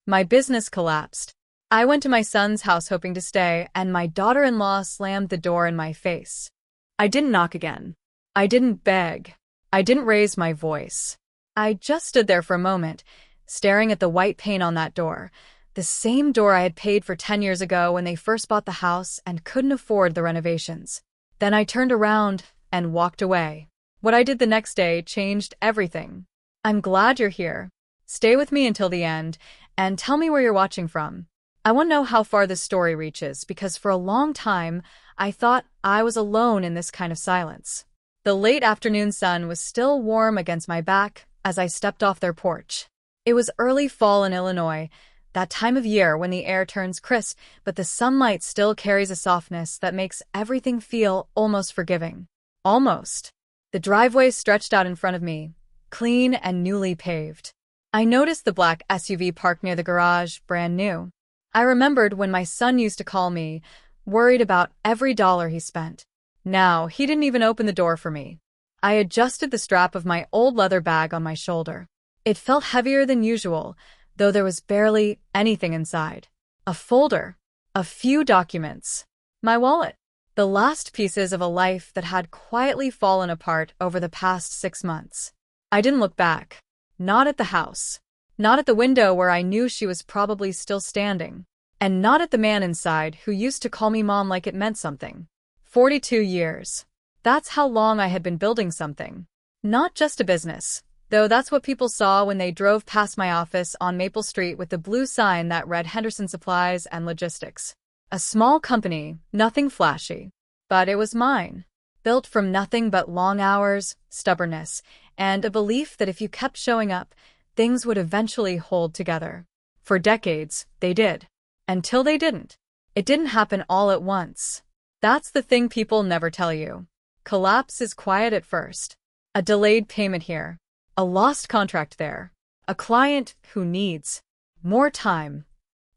My business collapsed. I went to my son's house hoping to stay, and my daughter-in-law slammed the door in my face. I didn't knock again. I didn't beg. I didn't raise my voice. I just stood there for a moment, staring at the white paint on that door, the same door I had paid for 10 years ago when they first bought the house and couldn't afford the renovations. Then I turned around and walked away. What I did the next day changed everything. I'm glad you're here. Stay with me until the end, and tell me where you're watching from. I want to know how far this story reaches, because for a long time, I thought I was alone in this kind of silence. The late afternoon sun was still warm against my back as I stepped off their porch. It was early fall in Illinois, that time of year when the air turns crisp, but the sunlight still carries a softness that makes everything feel almost forgiving. Almost. The driveway stretched out in front of me, clean and newly paved. I noticed the black SUV parked near the garage, brand new. I remembered when my son used to call me, worried about every dollar he spent. Now, he didn't even open the door for me. I adjusted the strap of my old leather bag on my shoulder. It felt heavier than usual, though there was barely anything inside. A folder, a few documents, my wallet, the last pieces of a life that had quietly fallen apart over the past 6 months. I didn't look back. Not at the house. Not at the window where I knew she was probably still standing. And not at the man inside who used to call me mom like it meant something. 42 years. That's how long I had been building something. Not just a business, though that's what people saw when they drove past my office on Maple Street with the blue sign that read Henderson Supplies and Logistics. A small company, nothing flashy. But it was mine. Built from nothing but long hours, stubbornness, and a belief that if you kept showing up, things would eventually hold together. For decades, they did. Until they didn't. It didn't happen all at once. That's the thing people never tell you. Collapse is quiet at first. A delayed payment here. A lost contract there. A client who needs more time.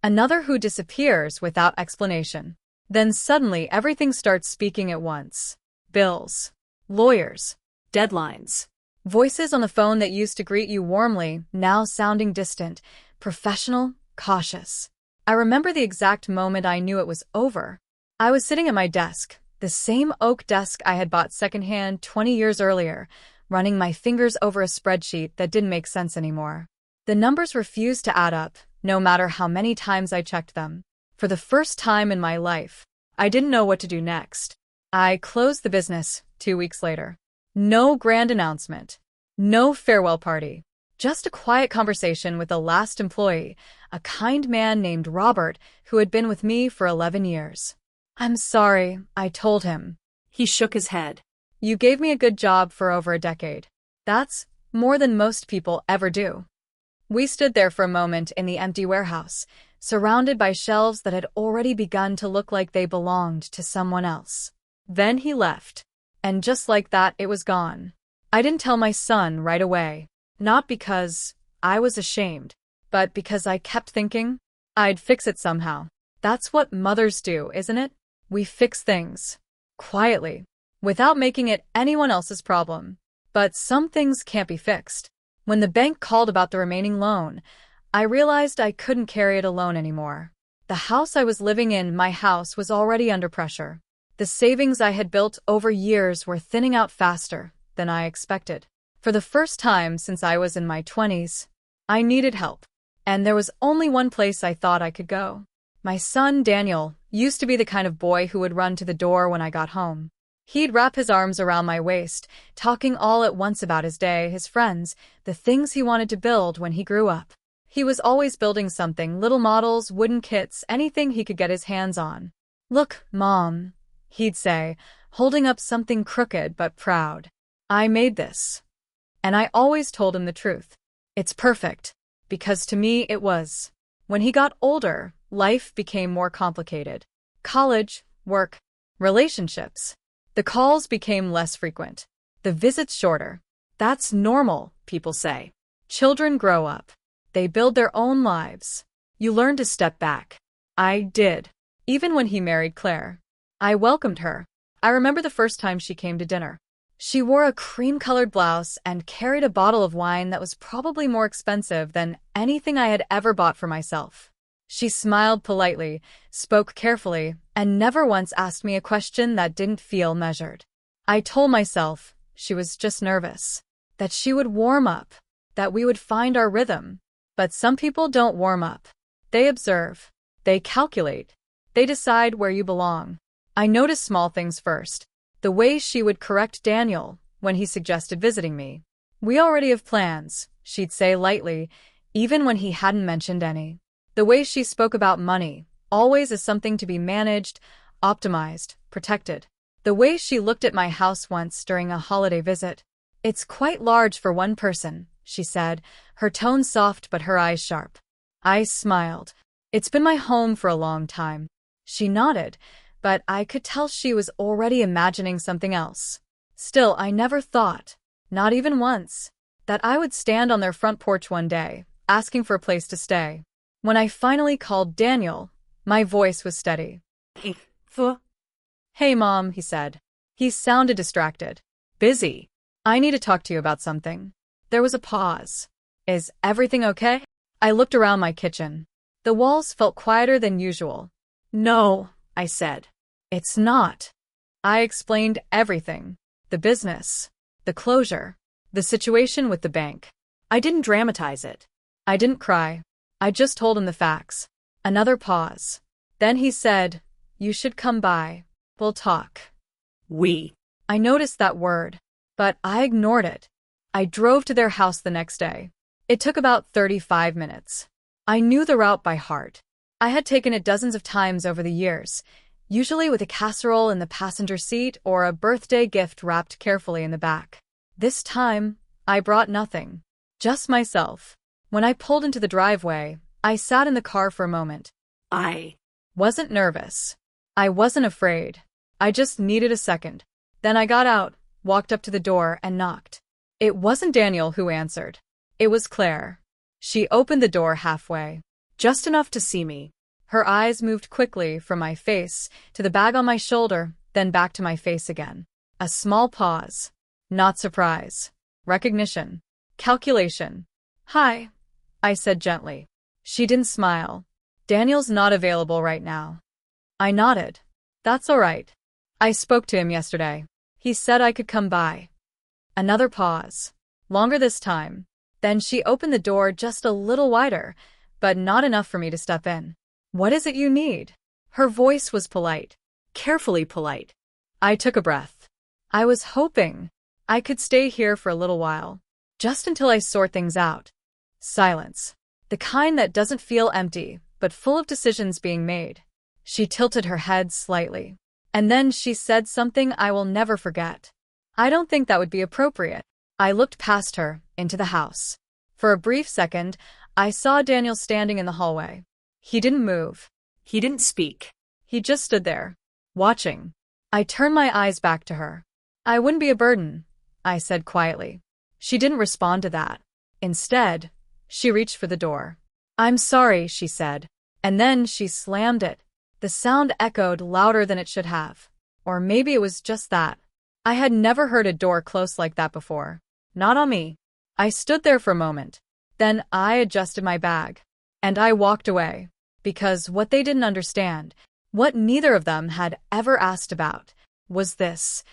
Another who disappears without explanation. Then suddenly everything starts speaking at once. Bills. Lawyers. Deadlines. Voices on the phone that used to greet you warmly, now sounding distant, professional, cautious. I remember the exact moment I knew it was over. I was sitting at my desk, the same oak desk I had bought secondhand 20 years earlier, running my fingers over a spreadsheet that didn't make sense anymore. The numbers refused to add up, no matter how many times I checked them. For the first time in my life, I didn't know what to do next. I closed the business 2 weeks later. No grand announcement. No farewell party. Just a quiet conversation with the last employee, a kind man named Robert who had been with me for 11 years. "I'm sorry," I told him. He shook his head. "You gave me a good job for over a decade. That's more than most people ever do." We stood there for a moment in the empty warehouse, surrounded by shelves that had already begun to look like they belonged to someone else. Then he left. And just like that, it was gone. I didn't tell my son right away. Not because I was ashamed, but because I kept thinking I'd fix it somehow. That's what mothers do, isn't it? We fix things. Quietly. Without making it anyone else's problem. But some things can't be fixed. When the bank called about the remaining loan, I realized I couldn't carry it alone anymore. The house I was living in, my house, was already under pressure. The savings I had built over years were thinning out faster than I expected. For the first time since I was in my 20s, I needed help. And there was only one place I thought I could go. My son, Daniel, used to be the kind of boy who would run to the door when I got home. He'd wrap his arms around my waist, talking all at once about his day, his friends, the things he wanted to build when he grew up. He was always building something, little models, wooden kits, anything he could get his hands on. "Look, Mom," he'd say, holding up something crooked but proud. "I made this." And I always told him the truth. It's perfect. Because to me it was. When he got older, life became more complicated. College, work, relationships. The calls became less frequent. The visits shorter. That's normal, people say. Children grow up. They build their own lives. You learn to step back. I did. Even when he married Claire. I welcomed her. I remember the first time she came to dinner. She wore a cream-colored blouse and carried a bottle of wine that was probably more expensive than anything I had ever bought for myself. She smiled politely, spoke carefully, and never once asked me a question that didn't feel measured. I told myself she was just nervous, that she would warm up, that we would find our rhythm. But some people don't warm up. They observe. They calculate. They decide where you belong. I noticed small things first. The way she would correct Daniel when he suggested visiting me. "We already have plans," she'd say lightly, even when he hadn't mentioned any. The way she spoke about money, always as something to be managed, optimized, protected. The way she looked at my house once during a holiday visit. "It's quite large for one person," she said, her tone soft but her eyes sharp. I smiled. "It's been my home for a long time." She nodded, but I could tell she was already imagining something else. Still, I never thought, not even once, that I would stand on their front porch one day, asking for a place to stay. When I finally called Daniel, my voice was steady. "Hey, Mom," he said. He sounded distracted. "Busy. I need to talk to you about something." There was a pause. "Is everything okay?" I looked around my kitchen. The walls felt quieter than usual. "No," I said. "It's not." I explained everything. The business, the closure, the situation with the bank. I didn't dramatize it. I didn't cry. I just told him the facts. Another pause. Then he said, "You should come by. We'll talk." "We." I noticed that word, but I ignored it. I drove to their house the next day. It took about 35 minutes. I knew the route by heart. I had taken it dozens of times over the years, usually with a casserole in the passenger seat or a birthday gift wrapped carefully in the back. This time, I brought nothing. Just myself. When I pulled into the driveway, I sat in the car for a moment. I wasn't nervous. I wasn't afraid. I just needed a second. Then I got out, walked up to the door, and knocked. It wasn't Daniel who answered. It was Claire. She opened the door halfway, just enough to see me. Her eyes moved quickly from my face to the bag on my shoulder, then back to my face again. A small pause. Not surprise. Recognition. Calculation. "Hi," I said gently. She didn't smile. "Daniel's not available right now." I nodded. "That's all right. I spoke to him yesterday. He said I could come by." Another pause. Longer this time. Then she opened the door just a little wider, but not enough for me to step in. "What is it you need?" Her voice was polite. Carefully polite. I took a breath. I was hoping I could stay here for a little while, just until I sort things out. Silence. The kind that doesn't feel empty, but full of decisions being made. She tilted her head slightly. And then she said something I will never forget. "I don't think that would be appropriate." I looked past her, into the house. For a brief second, I saw Daniel standing in the hallway. He didn't move. He didn't speak. He just stood there, watching. I turned my eyes back to her. "I wouldn't be a burden," I said quietly. She didn't respond to that. Instead, she reached for the door. "I'm sorry," she said, and then she slammed it. The sound echoed louder than it should have. Or maybe it was just that. I had never heard a door close like that before. Not on me. I stood there for a moment. Then I adjusted my bag. And I walked away. Because what they didn't understand, what neither of them had ever asked about, was this.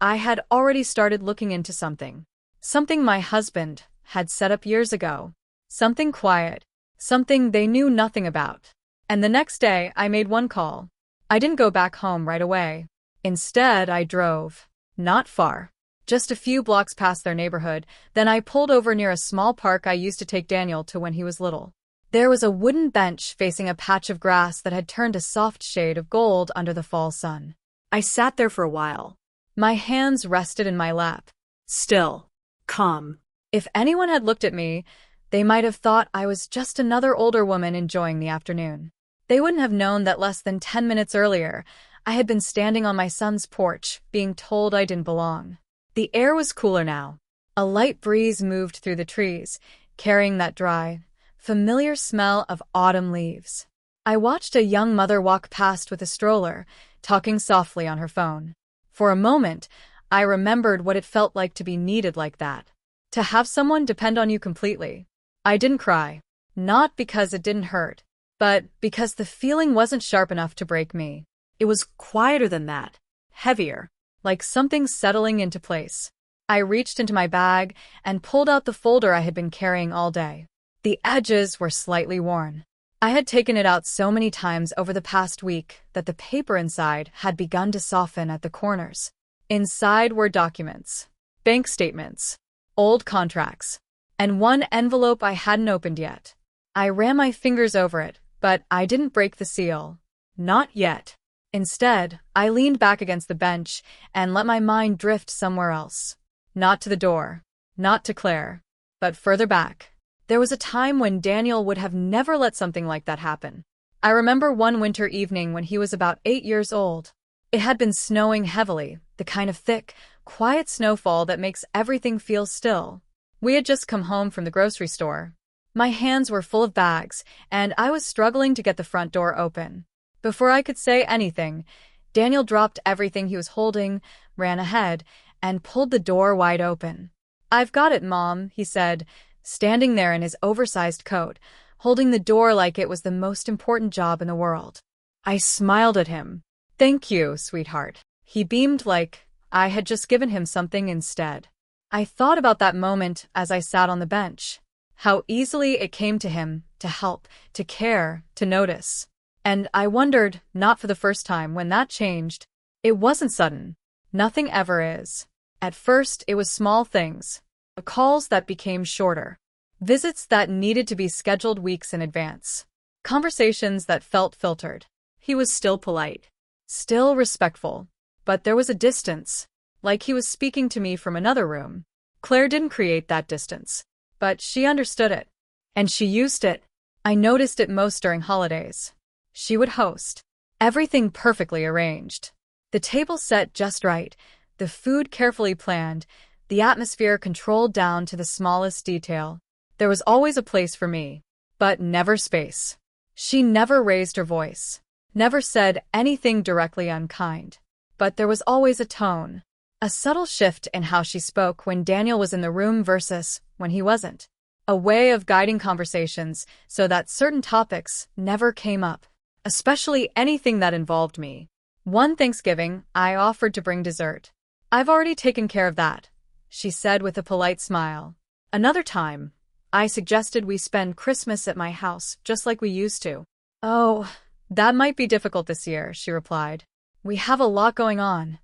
I had already started looking into something. Something my husband had set up years ago. Something quiet. Something they knew nothing about. And the next day, I made one call. I didn't go back home right away. Instead, I drove. Not far. Just a few blocks past their neighborhood, then I pulled over near a small park I used to take Daniel to when he was little. There was a wooden bench facing a patch of grass that had turned a soft shade of gold under the fall sun. I sat there for a while. My hands rested in my lap. Still. Calm. If anyone had looked at me, they might have thought I was just another older woman enjoying the afternoon. They wouldn't have known that less than 10 minutes earlier, I had been standing on my son's porch, being told I didn't belong. The air was cooler now. A light breeze moved through the trees, carrying that dry, familiar smell of autumn leaves. I watched a young mother walk past with a stroller, talking softly on her phone. For a moment, I remembered what it felt like to be needed like that. To have someone depend on you completely. I didn't cry. Not because it didn't hurt, but because the feeling wasn't sharp enough to break me. It was quieter than that. Heavier. Like something settling into place. I reached into my bag and pulled out the folder I had been carrying all day. The edges were slightly worn. I had taken it out so many times over the past week that the paper inside had begun to soften at the corners. Inside were documents, bank statements, old contracts, and one envelope I hadn't opened yet. I ran my fingers over it, but I didn't break the seal. Not yet. Instead, I leaned back against the bench and let my mind drift somewhere else. Not to the door, not to Claire, but further back. There was a time when Daniel would have never let something like that happen. I remember one winter evening when he was about 8 years old. It had been snowing heavily, the kind of thick, quiet snowfall that makes everything feel still. We had just come home from the grocery store. My hands were full of bags, and I was struggling to get the front door open. Before I could say anything, Daniel dropped everything he was holding, ran ahead, and pulled the door wide open. "I've got it, Mom," he said, standing there in his oversized coat, holding the door like it was the most important job in the world. I smiled at him. "Thank you, sweetheart." He beamed like I had just given him something instead. I thought about that moment as I sat on the bench. How easily it came to him to help, to care, to notice. And I wondered, not for the first time, when that changed. It wasn't sudden. Nothing ever is. At first, it was small things. Calls that became shorter. Visits that needed to be scheduled weeks in advance. Conversations that felt filtered. He was still polite. Still respectful. But there was a distance. Like he was speaking to me from another room. Claire didn't create that distance. But she understood it. And she used it. I noticed it most during holidays. She would host. Everything perfectly arranged. The table set just right. The food carefully planned. The atmosphere controlled down to the smallest detail. There was always a place for me. But never space. She never raised her voice. Never said anything directly unkind. But there was always a tone. A subtle shift in how she spoke when Daniel was in the room versus when he wasn't. A way of guiding conversations so that certain topics never came up. Especially anything that involved me. One Thanksgiving, I offered to bring dessert. "I've already taken care of that," she said with a polite smile. Another time, I suggested we spend Christmas at my house just like we used to. "Oh, that might be difficult this year," she replied. "We have a lot going on."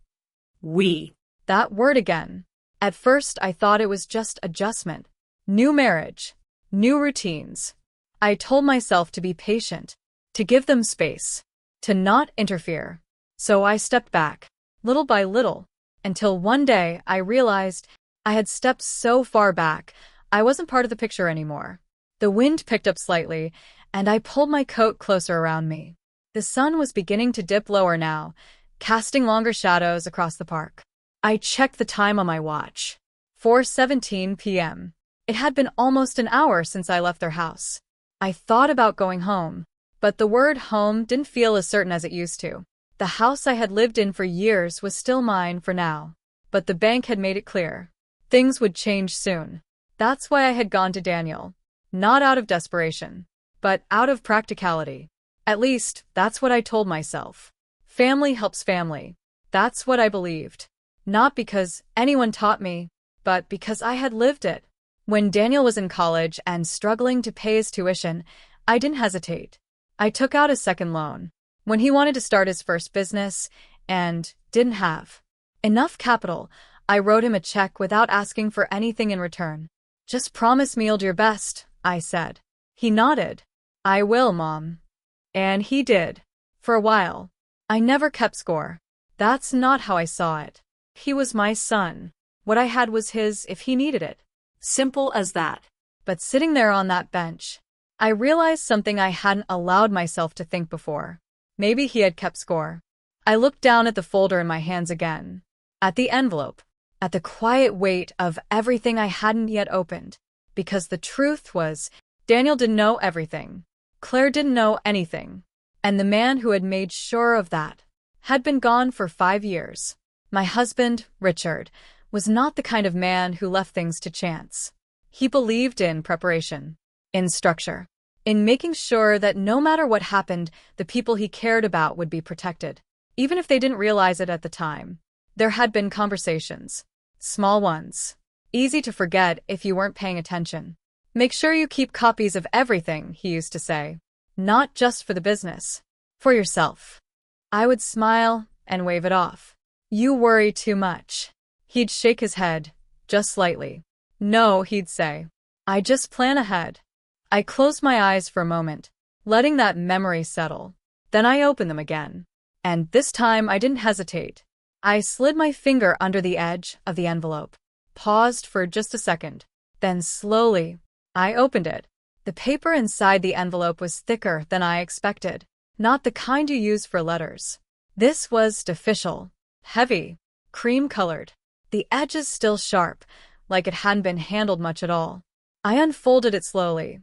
We. That word again. At first, I thought it was just adjustment. New marriage. New routines. I told myself to be patient. To give them space. To not interfere. So I stepped back. Little by little. Until one day, I realized I had stepped so far back, I wasn't part of the picture anymore. The wind picked up slightly, and I pulled my coat closer around me. The sun was beginning to dip lower now, casting longer shadows across the park. I checked the time on my watch. 4:17 p.m. It had been almost an hour since I left their house. I thought about going home, but the word home didn't feel as certain as it used to. The house I had lived in for years was still mine for now, but the bank had made it clear. Things would change soon. That's why I had gone to Daniel. Not out of desperation, but out of practicality. At least, that's what I told myself. Family helps family. That's what I believed. Not because anyone taught me, but because I had lived it. When Daniel was in college and struggling to pay his tuition, I didn't hesitate. I took out a second loan. When he wanted to start his first business and didn't have enough capital, I wrote him a check without asking for anything in return. "Just promise me you'll do your best," I said. He nodded. "I will, Mom." And he did. For a while. I never kept score. That's not how I saw it. He was my son. What I had was his if he needed it. Simple as that. But sitting there on that bench, I realized something I hadn't allowed myself to think before. Maybe he had kept score. I looked down at the folder in my hands again. At the envelope. At the quiet weight of everything I hadn't yet opened. Because the truth was, Daniel didn't know everything. Claire didn't know anything. And the man who had made sure of that had been gone for 5 years. My husband, Richard, was not the kind of man who left things to chance. He believed in preparation, in structure, in making sure that no matter what happened, the people he cared about would be protected, even if they didn't realize it at the time. There had been conversations, small ones, easy to forget if you weren't paying attention. Make sure you keep copies of everything, he used to say. Not just for the business, for yourself. I would smile and wave it off. You worry too much. He'd shake his head, just slightly. No, he'd say. I just plan ahead. I closed my eyes for a moment, letting that memory settle. Then I opened them again. And this time I didn't hesitate. I slid my finger under the edge of the envelope, paused for just a second. Then slowly, I opened it. The paper inside the envelope was thicker than I expected, not the kind you use for letters. This was official, heavy, cream-colored, the edges still sharp, like it hadn't been handled much at all. I unfolded it slowly,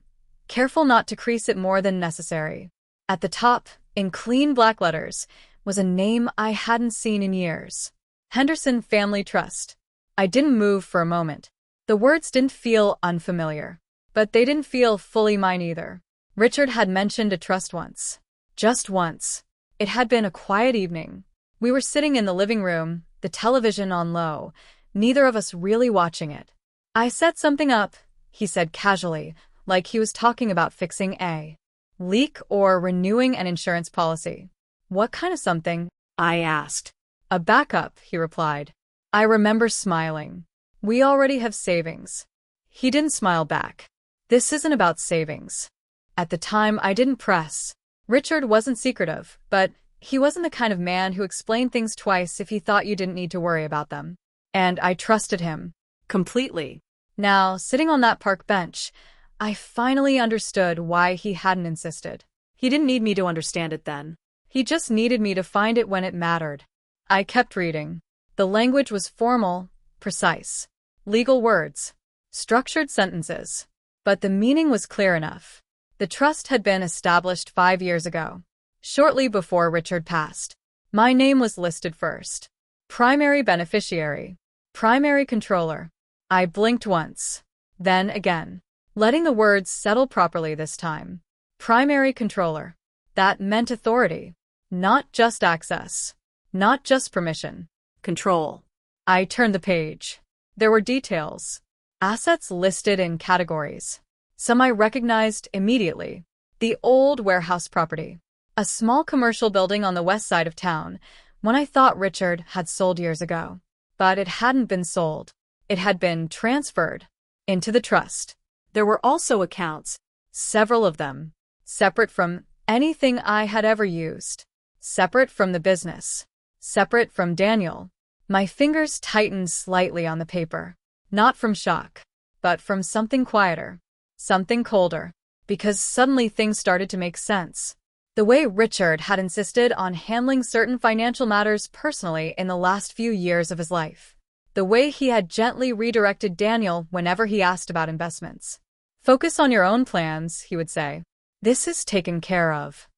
careful not to crease it more than necessary. At the top, in clean black letters, was a name I hadn't seen in years. Henderson Family Trust. I didn't move for a moment. The words didn't feel unfamiliar, but they didn't feel fully mine either. Richard had mentioned a trust once. Just once. It had been a quiet evening. We were sitting in the living room, the television on low, neither of us really watching it. I set something up, he said casually, like he was talking about fixing a leak or renewing an insurance policy. What kind of something? I asked. A backup, he replied. I remember smiling. We already have savings. He didn't smile back. This isn't about savings. At the time, I didn't press. Richard wasn't secretive, but he wasn't the kind of man who explained things twice if he thought you didn't need to worry about them. And I trusted him. Completely. Now, sitting on that park bench, I finally understood why he hadn't insisted. He didn't need me to understand it then. He just needed me to find it when it mattered. I kept reading. The language was formal, precise. Legal words. Structured sentences. But the meaning was clear enough. The trust had been established 5 years ago, shortly before Richard passed. My name was listed first. Primary beneficiary. Primary controller. I blinked once. Then again. Letting the words settle properly this time. Primary controller. That meant authority. Not just access. Not just permission. Control. I turned the page. There were details. Assets listed in categories. Some I recognized immediately. The old warehouse property. A small commercial building on the west side of town, one I thought Richard had sold years ago. But it hadn't been sold. It had been transferred into the trust. There were also accounts, several of them, separate from anything I had ever used, separate from the business, separate from Daniel. My fingers tightened slightly on the paper, not from shock, but from something quieter, something colder, because suddenly things started to make sense. The way Richard had insisted on handling certain financial matters personally in the last few years of his life. The way he had gently redirected Daniel whenever he asked about investments. Focus on your own plans, he would say. This is taken care of.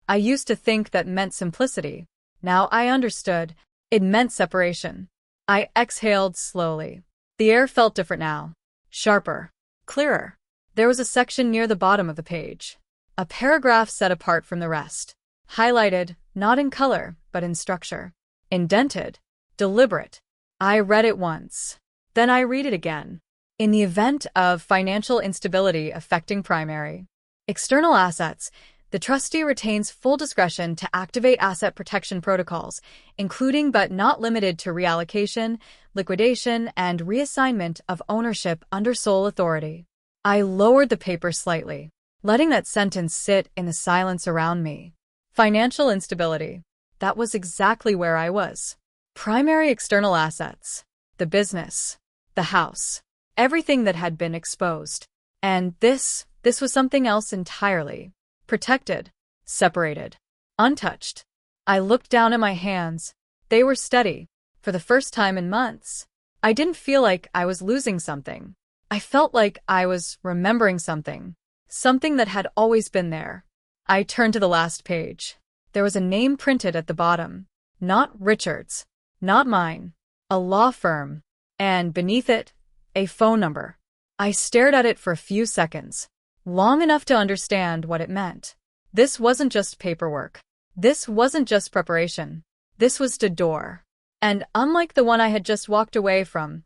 I used to think that meant simplicity. Now I understood. It meant separation. I exhaled slowly. The air felt different now. Sharper. Clearer. There was a section near the bottom of the page. A paragraph set apart from the rest. Highlighted, not in color, but in structure. Indented. Deliberate. I read it once. Then I read it again. In the event of financial instability affecting primary external assets, the trustee retains full discretion to activate asset protection protocols, including but not limited to reallocation, liquidation, and reassignment of ownership under sole authority. I lowered the paper slightly, letting that sentence sit in the silence around me. Financial instability. That was exactly where I was. Primary external assets. The business. The house. Everything that had been exposed. And this was something else entirely. Protected. Separated. Untouched. I looked down at my hands. They were steady. For the first time in months. I didn't feel like I was losing something. I felt like I was remembering something. Something that had always been there. I turned to the last page. There was a name printed at the bottom. Not Richard's. not mine. A law firm. And beneath it, a phone number. I stared at it for a few seconds, long enough to understand what it meant. This wasn't just paperwork. This wasn't just preparation. This was the door. And unlike the one I had just walked away from,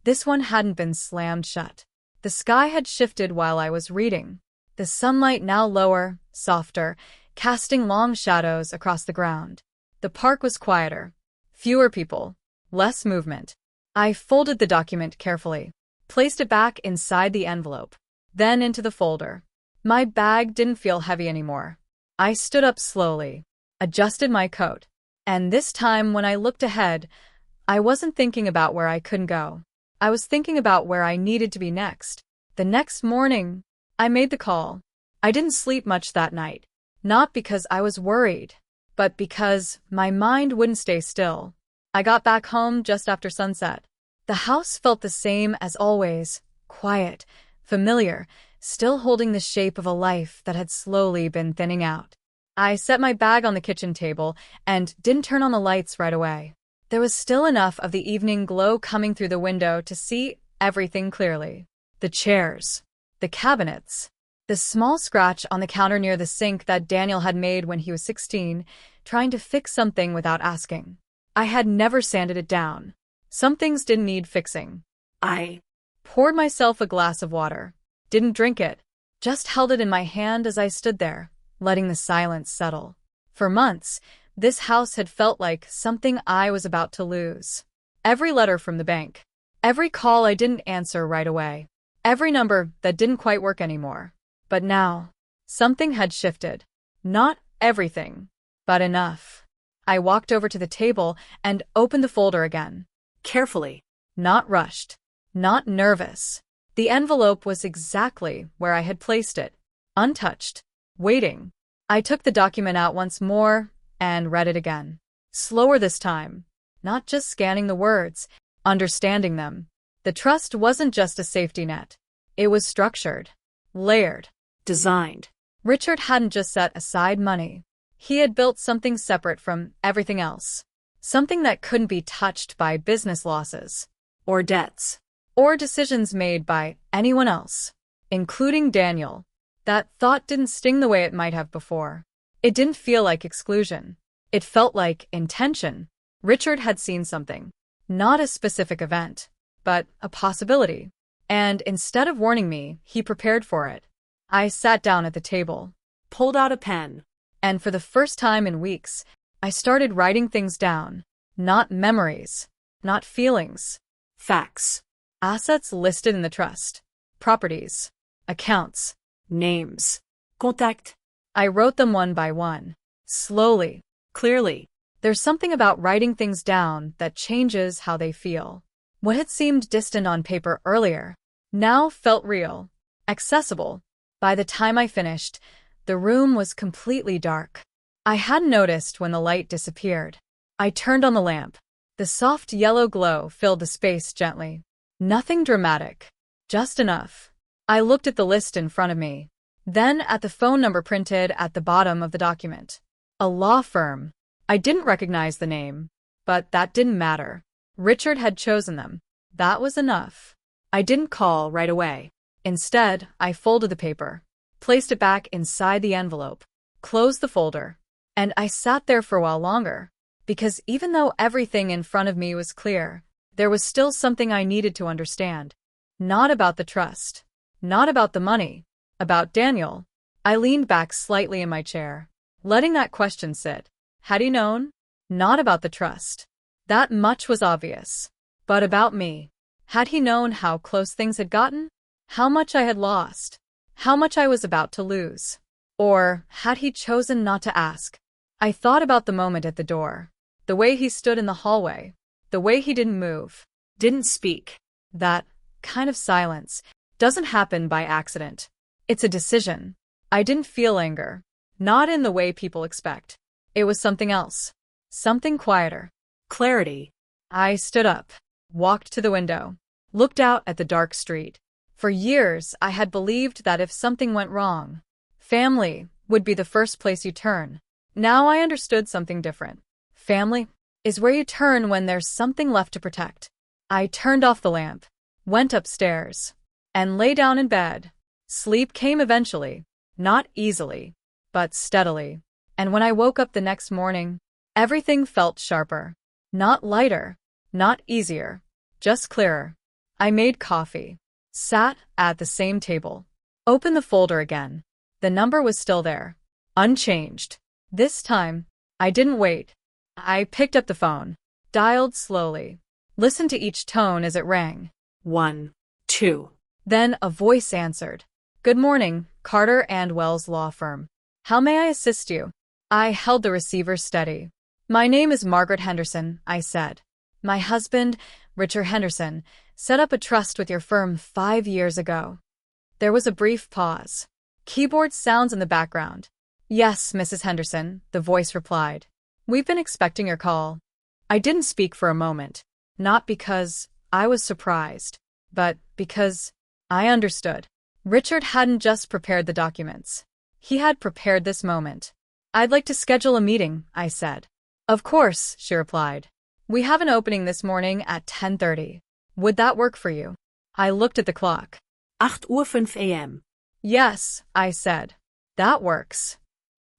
this one hadn't been slammed shut. The sky had shifted while I was reading, the sunlight now lower, softer, casting long shadows across the ground. The park was quieter. Fewer people. Less movement. I folded the document carefully, placed it back inside the envelope, then into the folder. My bag didn't feel heavy anymore. I stood up slowly, adjusted my coat, and this time when I looked ahead, I wasn't thinking about where I couldn't go. I was thinking about where I needed to be next. The next morning, I made the call. I didn't sleep much that night, not because I was worried, but because my mind wouldn't stay still. I got back home just after sunset. The house felt the same as always, quiet, familiar, still holding the shape of a life that had slowly been thinning out. I set my bag on the kitchen table and didn't turn on the lights right away. There was still enough of the evening glow coming through the window to see everything clearly. The chairs, the cabinets, the small scratch on the counter near the sink that Daniel had made when he was 16, trying to fix something without asking. I had never sanded it down. Some things didn't need fixing. I poured myself a glass of water. Didn't drink it. Just held it in my hand as I stood there, letting the silence settle. For months, this house had felt like something I was about to lose. Every letter from the bank. Every call I didn't answer right away. Every number that didn't quite work anymore. But now, something had shifted. Not everything, but enough. I walked over to the table and opened the folder again. Carefully. Not rushed. Not nervous. The envelope was exactly where I had placed it. Untouched. Waiting. I took the document out once more and read it again. Slower this time. Not just scanning the words, understanding them. The trust wasn't just a safety net. It was structured. Layered. Designed. Richard hadn't just set aside money. He had built something separate from everything else. Something that couldn't be touched by business losses, or debts, or decisions made by anyone else, including Daniel. That thought didn't sting the way it might have before. It didn't feel like exclusion. It felt like intention. Richard had seen something. Not a specific event, but a possibility. And instead of warning me, he prepared for it. I sat down at the table, pulled out a pen, and for the first time in weeks, I started writing things down. Not memories, not feelings. Facts. Assets listed in the trust. Properties. Accounts. Names. Contact. I wrote them one by one. Slowly. Clearly. There's something about writing things down that changes how they feel. What had seemed distant on paper earlier now felt real. Accessible. By the time I finished, the room was completely dark. I hadn't noticed when the light disappeared. I turned on the lamp. The soft yellow glow filled the space gently. Nothing dramatic. Just enough. I looked at the list in front of me, then at the phone number printed at the bottom of the document. A law firm. I didn't recognize the name, but that didn't matter. Richard had chosen them. That was enough. I didn't call right away. Instead, I folded the paper, placed it back inside the envelope, closed the folder, and I sat there for a while longer, because even though everything in front of me was clear, there was still something I needed to understand. Not about the trust. Not about the money. About Daniel. I leaned back slightly in my chair, letting that question sit. Had he known? Not about the trust. That much was obvious. But about me. Had he known how close things had gotten? How much I had lost? How much I was about to lose? Or had he chosen not to ask? I thought about the moment at the door. The way he stood in the hallway. The way he didn't move. Didn't speak. That kind of silence doesn't happen by accident. It's a decision. I didn't feel anger. Not in the way people expect. It was something else. Something quieter. Clarity. I stood up, walked to the window, looked out at the dark street. For years, I had believed that if something went wrong, family would be the first place you turn. Now I understood something different. Family is where you turn when there's something left to protect. I turned off the lamp, went upstairs, and lay down in bed. Sleep came eventually, not easily, but steadily. And when I woke up the next morning, everything felt sharper. Not lighter, not easier, just clearer. I made coffee, sat at the same table, opened the folder again. The number was still there, unchanged. This time, I didn't wait. I picked up the phone, dialed slowly, listened to each tone as it rang. 1, 2. Then a voice answered. Good morning, Carter and Wells Law Firm. How may I assist you? I held the receiver steady. My name is Margaret Henderson, I said. My husband, Richard Henderson, set up a trust with your firm 5 years ago. There was a brief pause. Keyboard sounds in the background. Yes, Mrs. Henderson, the voice replied. We've been expecting your call. I didn't speak for a moment, not because I was surprised, but because I understood. Richard hadn't just prepared the documents. He had prepared this moment. I'd like to schedule a meeting, I said. Of course, she replied. We have an opening this morning at 10:30. Would that work for you? I looked at the clock. 8:05 a.m. Yes, I said. That works.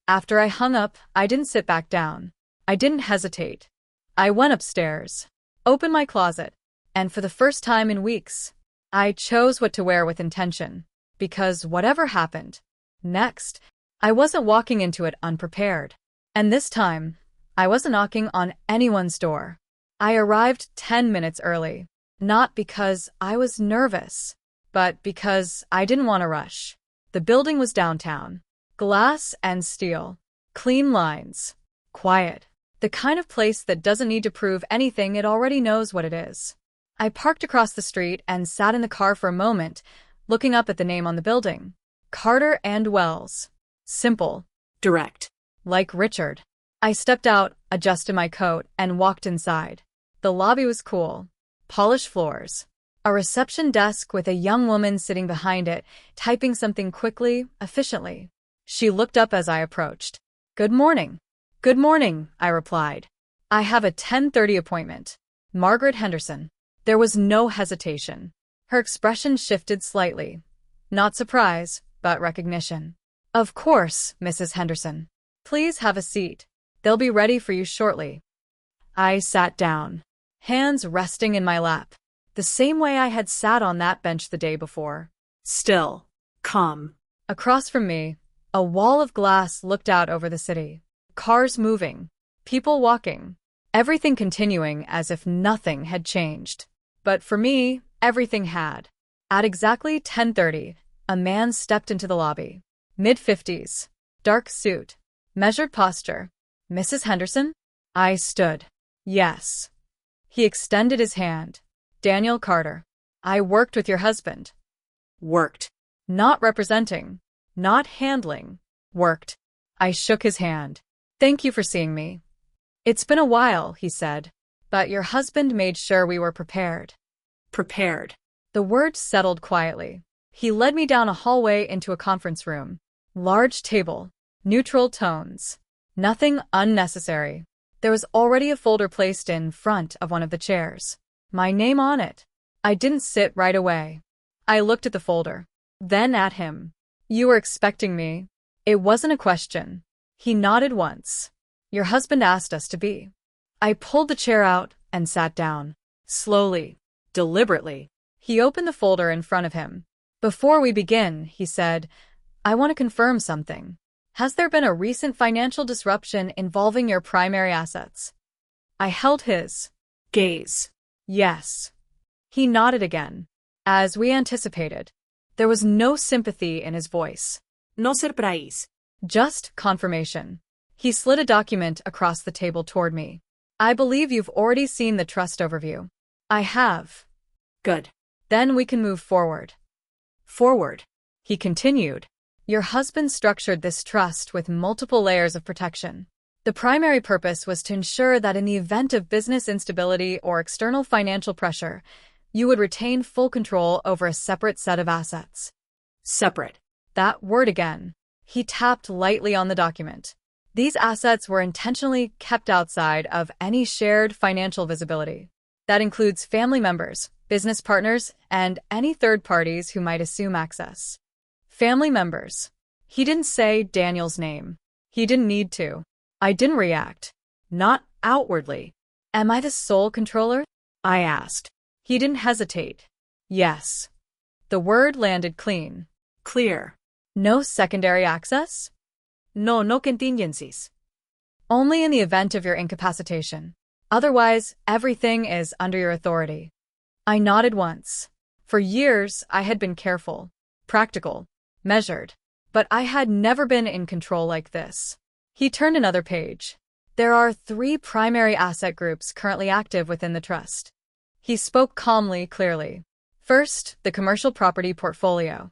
After I hung up, I didn't sit back down. I didn't hesitate. I went upstairs, opened my closet, and for the first time in weeks, I chose what to wear with intention, because whatever happened next, I wasn't walking into it unprepared. And this time, I wasn't knocking on anyone's door. I arrived 10 minutes early, not because I was nervous, but because I didn't want to rush. The building was downtown, glass and steel, clean lines, quiet, the kind of place that doesn't need to prove anything, it already knows what it is. I parked across the street and sat in the car for a moment, looking up at the name on the building. Carter and Wells. Simple. Direct. Like Richard. I stepped out, adjusted my coat, and walked inside. The lobby was cool. Polished floors. A reception desk with a young woman sitting behind it, typing something quickly, efficiently. She looked up as I approached. Good morning. Good morning, I replied. I have a 10:30 appointment. Margaret Henderson. There was no hesitation. Her expression shifted slightly. Not surprise, but recognition. Of course, Mrs. Henderson. Please have a seat. They'll be ready for you shortly. I sat down, hands resting in my lap, the same way I had sat on that bench the day before. Still. Calm. Across from me, a wall of glass looked out over the city. Cars moving, people walking, everything continuing as if nothing had changed. But for me, everything had. At exactly 10:30, a man stepped into the lobby. Mid-50s, dark suit, measured posture. Mrs. Henderson? I stood. Yes. He extended his hand. Daniel Carter. I worked with your husband. Worked. Not representing. Not handling. Worked. I shook his hand. Thank you for seeing me. It's been a while, he said. But your husband made sure we were prepared. Prepared. The words settled quietly. He led me down a hallway into a conference room. Large table. Neutral tones. Nothing unnecessary. There was already a folder placed in front of one of the chairs. My name on it. I didn't sit right away. I looked at the folder. Then at him. You were expecting me. It wasn't a question. He nodded once. Your husband asked us to be. I pulled the chair out and sat down. Slowly. Deliberately. He opened the folder in front of him. Before we begin, he said, I want to confirm something. Has there been a recent financial disruption involving your primary assets? I held his gaze. Yes. He nodded again. As we anticipated. There was no sympathy in his voice. No surprise. Just confirmation. He slid a document across the table toward me. I believe you've already seen the trust overview. I have. Good. Then we can move forward. Forward. He continued. Your husband structured this trust with multiple layers of protection. The primary purpose was to ensure that in the event of business instability or external financial pressure, you would retain full control over a separate set of assets. Separate. That word again. He tapped lightly on the document. These assets were intentionally kept outside of any shared financial visibility. That includes family members, business partners, and any third parties who might assume access. Family members. He didn't say Daniel's name. He didn't need to. I didn't react. Not outwardly. Am I the sole controller? I asked. He didn't hesitate. Yes. The word landed clean. Clear. No secondary access? No contingencies. Only in the event of your incapacitation. Otherwise, everything is under your authority. I nodded once. For years, I had been careful, practical, measured, but I had never been in control like this. He turned another page. There are 3 primary asset groups currently active within the trust. He spoke calmly, clearly. First, the commercial property portfolio.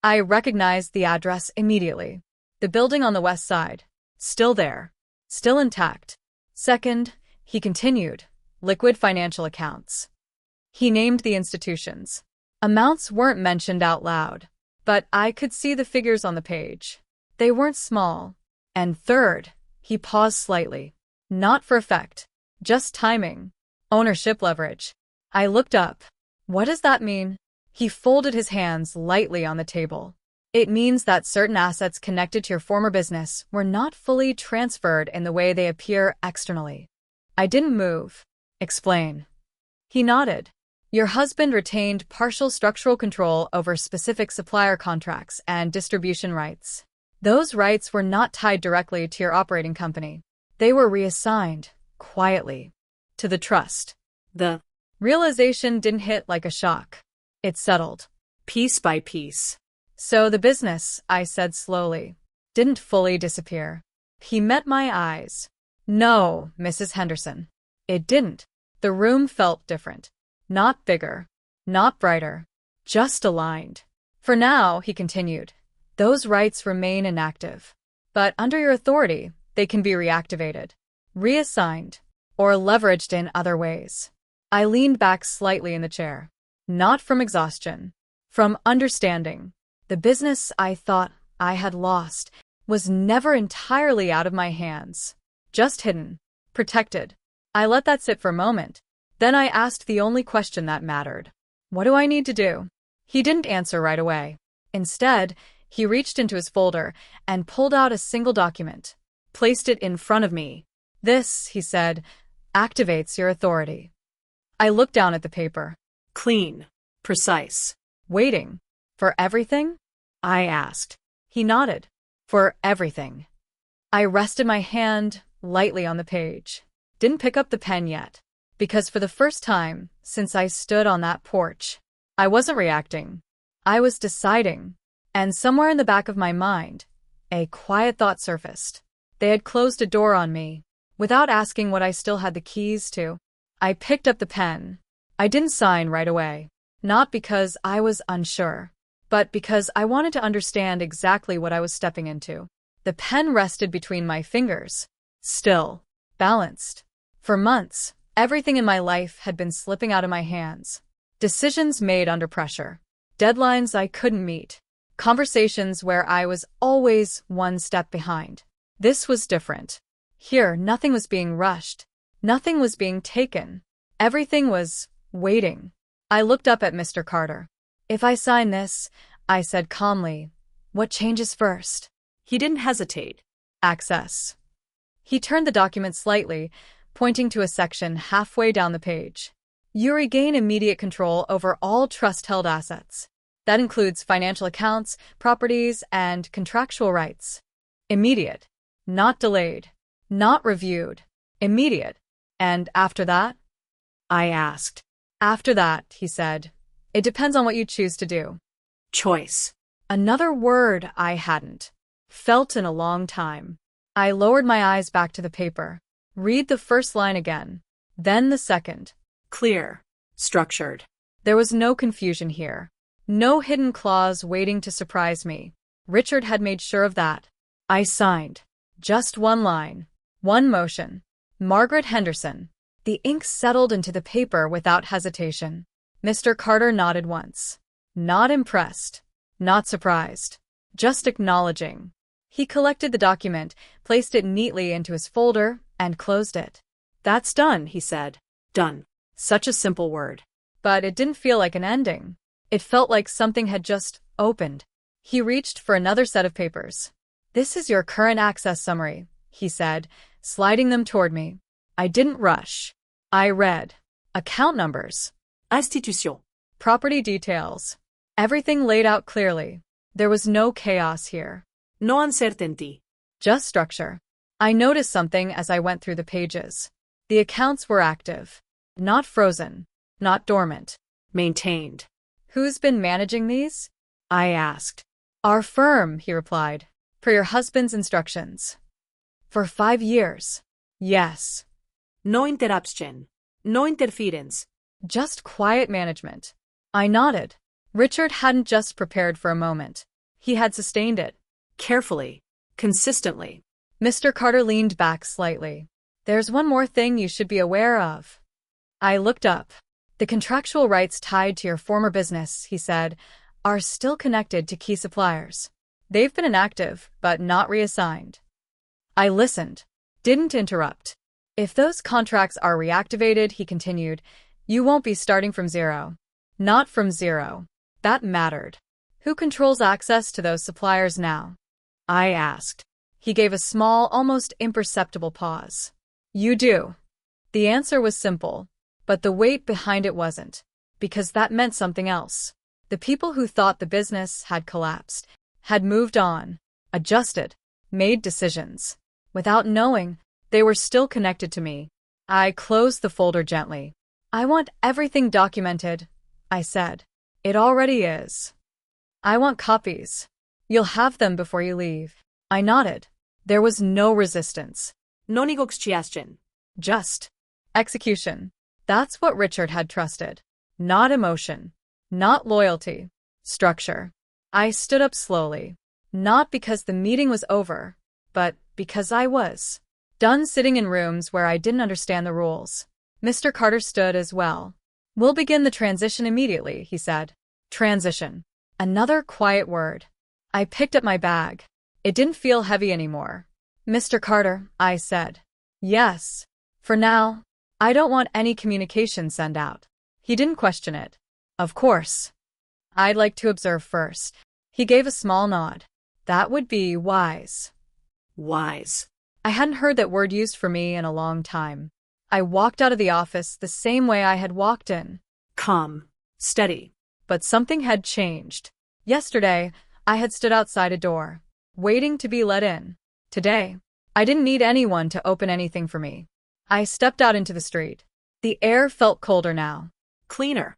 I recognized the address immediately. The building on the west side. Still there. Still intact. Second, he continued, liquid financial accounts. He named the institutions. Amounts weren't mentioned out loud, but I could see the figures on the page. They weren't small. And third, he paused slightly. Not for effect. Just timing. Ownership leverage. I looked up. What does that mean? He folded his hands lightly on the table. It means that certain assets connected to your former business were not fully transferred in the way they appear externally. I didn't move. Explain. He nodded. Your husband retained partial structural control over specific supplier contracts and distribution rights. Those rights were not tied directly to your operating company. They were reassigned, quietly, to the trust. The realization didn't hit like a shock. It settled. Piece by piece. So the business, I said slowly, didn't fully disappear. He met my eyes. No, Mrs. Henderson. It didn't. The room felt different. Not bigger. Not brighter. Just aligned. For now, he continued, those rights remain inactive. But under your authority, they can be reactivated, reassigned, or leveraged in other ways. I leaned back slightly in the chair. Not from exhaustion. From understanding. The business I thought I had lost was never entirely out of my hands. Just hidden. Protected. I let that sit for a moment. Then I asked the only question that mattered. What do I need to do? He didn't answer right away. Instead, he reached into his folder and pulled out a single document. Placed it in front of me. This, he said, activates your authority. I looked down at the paper. Clean. Precise. Waiting. For everything? I asked. He nodded. For everything. I rested my hand lightly on the page. Didn't pick up the pen yet. Because for the first time since I stood on that porch, I wasn't reacting. I was deciding. And somewhere in the back of my mind, a quiet thought surfaced. They had closed a door on me, without asking what I still had the keys to. I picked up the pen. I didn't sign right away. Not because I was unsure, but because I wanted to understand exactly what I was stepping into. The pen rested between my fingers. Still. Balanced. For months, everything in my life had been slipping out of my hands. Decisions made under pressure. Deadlines I couldn't meet. Conversations where I was always one step behind. This was different. Here, nothing was being rushed. Nothing was being taken. Everything was waiting. I looked up at Mr. Carter. If I sign this, I said calmly, what changes first? He didn't hesitate. Access. He turned the document slightly, pointing to a section halfway down the page. You regain immediate control over all trust-held assets. That includes financial accounts, properties, and contractual rights. Immediate. Not delayed. Not reviewed. Immediate. And after that? I asked. After that, he said, it depends on what you choose to do. Choice. Another word I hadn't felt in a long time. I lowered my eyes back to the paper. Read the first line again. Then the second. Clear. Structured. There was no confusion here. No hidden clause waiting to surprise me. Richard had made sure of that. I signed. Just one line. One motion. Margaret Henderson. The ink settled into the paper without hesitation. Mr. Carter nodded once. Not impressed. Not surprised. Just acknowledging. He collected the document, placed it neatly into his folder, and closed it. That's done, he said. Done. Such a simple word. But it didn't feel like an ending. It felt like something had just opened. He reached for another set of papers. This is your current access summary, he said, sliding them toward me. I didn't rush. I read. Account numbers. Institution. Property details. Everything laid out clearly. There was no chaos here. No uncertainty. Just structure. I noticed something as I went through the pages. The accounts were active. Not frozen. Not dormant. Maintained. Who's been managing these? I asked. Our firm, he replied. Per your husband's instructions. For 5 years. Yes. No interruption. No interference. Just quiet management. I nodded. Richard hadn't just prepared for a moment. He had sustained it. Carefully. Consistently. Mr. Carter leaned back slightly. There's one more thing you should be aware of. I looked up. The contractual rights tied to your former business, he said, are still connected to key suppliers. They've been inactive, but not reassigned. I listened. Didn't interrupt. If those contracts are reactivated, he continued, you won't be starting from zero. Not from zero. That mattered. Who controls access to those suppliers now? I asked. He gave a small, almost imperceptible pause. You do. The answer was simple, but the weight behind it wasn't, because that meant something else. The people who thought the business had collapsed, had moved on, adjusted, made decisions. Without knowing, they were still connected to me. I closed the folder gently. I want everything documented, I said. It already is. I want copies. You'll have them before you leave. I nodded. There was no resistance. No negotiation. Just execution. That's what Richard had trusted. Not emotion. Not loyalty. Structure. I stood up slowly. Not because the meeting was over, but because I was done sitting in rooms where I didn't understand the rules. Mr. Carter stood as well. We'll begin the transition immediately, he said. Transition. Another quiet word. I picked up my bag. It didn't feel heavy anymore. Mr. Carter, I said. Yes. For now, I don't want any communication sent out. He didn't question it. Of course. I'd like to observe first. He gave a small nod. That would be wise. Wise. I hadn't heard that word used for me in a long time. I walked out of the office the same way I had walked in. Calm. Steady. But something had changed. Yesterday, I had stood outside a door, waiting to be let in. Today, I didn't need anyone to open anything for me. I stepped out into the street. The air felt colder now. Cleaner.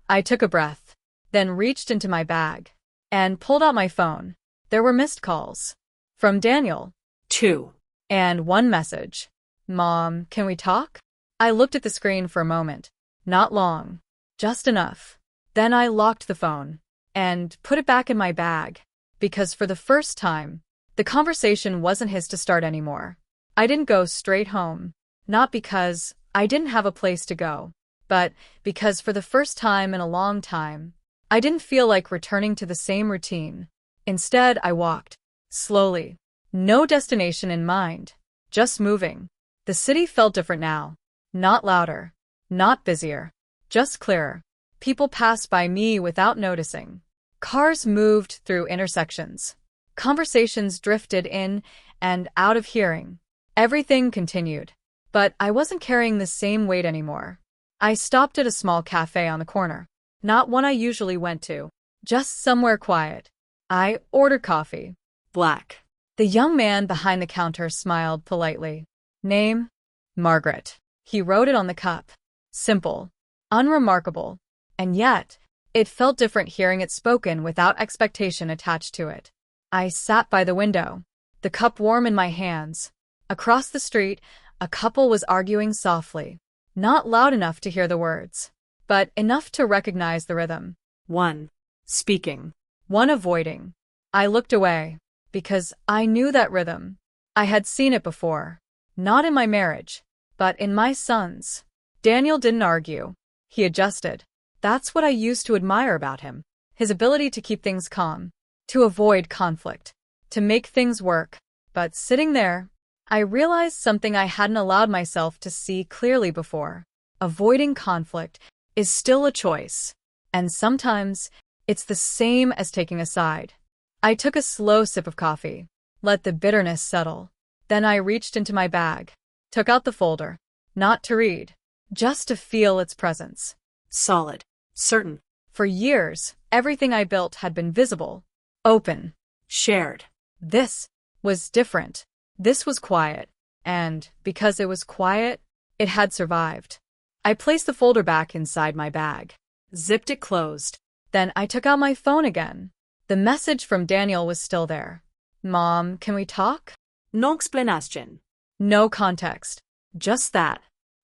I took a breath, then reached into my bag and pulled out my phone. There were missed calls. From Daniel. 2. And one message. Mom, can we talk? I looked at the screen for a moment. Not long. Just enough. Then I locked the phone and put it back in my bag, because for the first time, the conversation wasn't his to start anymore. I didn't go straight home, not because I didn't have a place to go, but because for the first time in a long time, I didn't feel like returning to the same routine. Instead, I walked, slowly. No destination in mind, just moving. The city felt different now. Not louder, not busier, just clearer. People passed by me without noticing. Cars moved through intersections. Conversations drifted in and out of hearing. Everything continued. But I wasn't carrying the same weight anymore. I stopped at a small cafe on the corner. Not one I usually went to. Just somewhere quiet. I ordered coffee. Black. The young man behind the counter smiled politely. Name? Margaret. He wrote it on the cup. Simple. Unremarkable. And yet, it felt different hearing it spoken without expectation attached to it. I sat by the window, the cup warm in my hands. Across the street, a couple was arguing softly. Not loud enough to hear the words, but enough to recognize the rhythm. One. Speaking. One avoiding. I looked away, because I knew that rhythm. I had seen it before. Not in my marriage, but in my son's. Daniel didn't argue. He adjusted. That's what I used to admire about him. His ability to keep things calm, to avoid conflict, to make things work. But sitting there, I realized something I hadn't allowed myself to see clearly before. Avoiding conflict is still a choice, and sometimes it's the same as taking a side. I took a slow sip of coffee, let the bitterness settle. Then I reached into my bag, took out the folder, not to read, just to feel its presence. Solid. Certain. For years, everything I built had been visible, open, Shared. this was different. This was quiet, and because it was quiet, it had survived. I placed the folder back inside my bag, Zipped it closed. then I took out my phone again. The message from Daniel was still there. Mom, can we talk? No explanation. No context. Just that.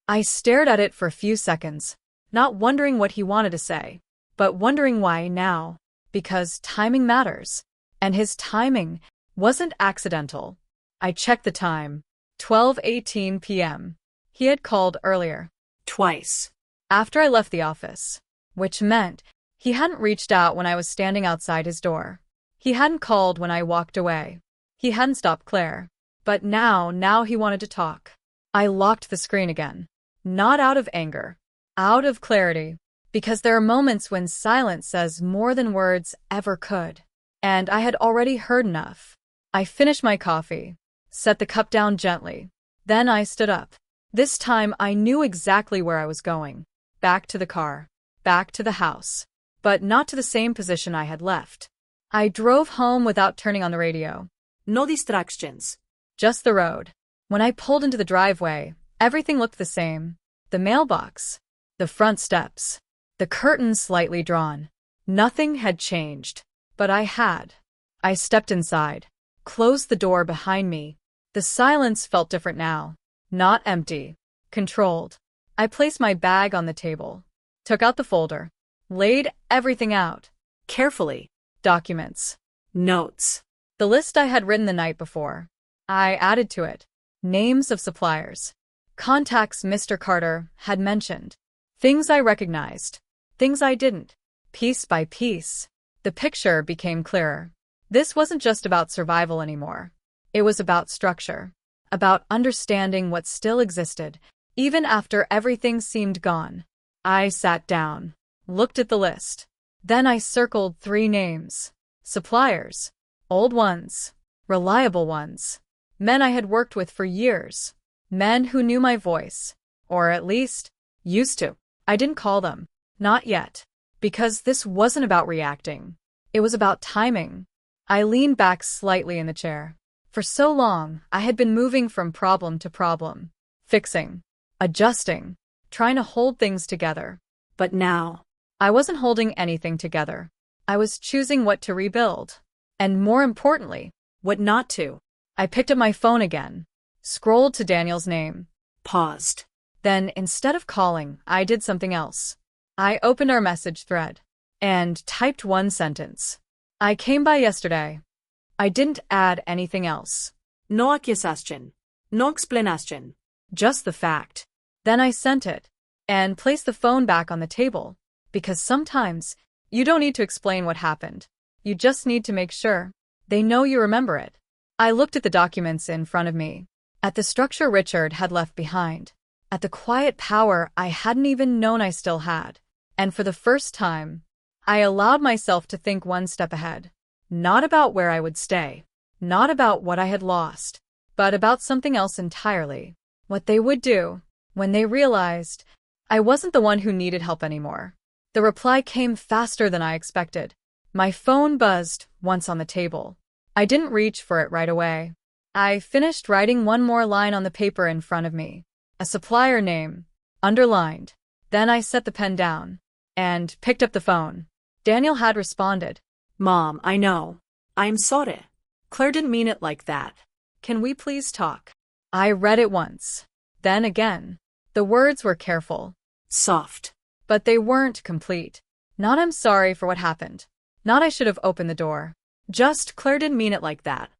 I stared at it for a few seconds, not wondering what he wanted to say, but wondering why now. Because timing matters. And his timing wasn't accidental. I checked the time. 12:18 p.m. He had called earlier. Twice. After I left the office. Which meant he hadn't reached out when I was standing outside his door. He hadn't called when I walked away. He hadn't stopped Claire. But now he wanted to talk. I locked the screen again. Not out of anger. Out of clarity. Because there are moments when silence says more than words ever could. And I had already heard enough. I finished my coffee. Set the cup down gently. Then I stood up. This time I knew exactly where I was going. Back to the car. Back to the house. But not to the same position I had left. I drove home without turning on the radio. No distractions. Just the road. When I pulled into the driveway, everything looked the same. The mailbox. The front steps. The curtains slightly drawn. Nothing had changed. But I had. I stepped inside. Closed the door behind me. The silence felt different now. Not empty. Controlled. I placed my bag on the table. Took out the folder. Laid everything out. Carefully. Documents. Notes. The list I had written the night before. I added to it. Names of suppliers. Contacts Mr. Carter had mentioned. Things I recognized. Things I didn't. Piece by piece. The picture became clearer. This wasn't just about survival anymore. It was about structure. About understanding what still existed, even after everything seemed gone. I sat down. Looked at the list. Then I circled 3 names. Suppliers. Old ones. Reliable ones. Men I had worked with for years. Men who knew my voice. Or at least, used to. I didn't call them. Not yet. Because this wasn't about reacting. It was about timing. I leaned back slightly in the chair. For so long, I had been moving from problem to problem. Fixing. Adjusting. Trying to hold things together. But now, I wasn't holding anything together. I was choosing what to rebuild. And more importantly, what not to. I picked up my phone again. Scrolled to Daniel's name. Paused. Then, instead of calling, I did something else. I opened our message thread. And typed 1 sentence. I came by yesterday. I didn't add anything else. No accusation. No explanation. Just the fact. Then I sent it. And placed the phone back on the table. Because sometimes, you don't need to explain what happened. You just need to make sure they know you remember it. I looked at the documents in front of me. At the structure Richard had left behind. At the quiet power I hadn't even known I still had. And for the first time, I allowed myself to think 1 step ahead. Not about where I would stay. Not about what I had lost. But about something else entirely. What they would do when they realized I wasn't the one who needed help anymore. The reply came faster than I expected. My phone buzzed once on the table. I didn't reach for it right away. I finished writing 1 more line on the paper in front of me. A supplier name. Underlined. Then I set the pen down. And picked up the phone. Daniel had responded. Mom, I know. I'm sorry. Claire didn't mean it like that. Can we please talk? I read it once. Then again. The words were careful. Soft. But they weren't complete. Not I'm sorry for what happened. Not I should have opened the door. Just Claire didn't mean it like that.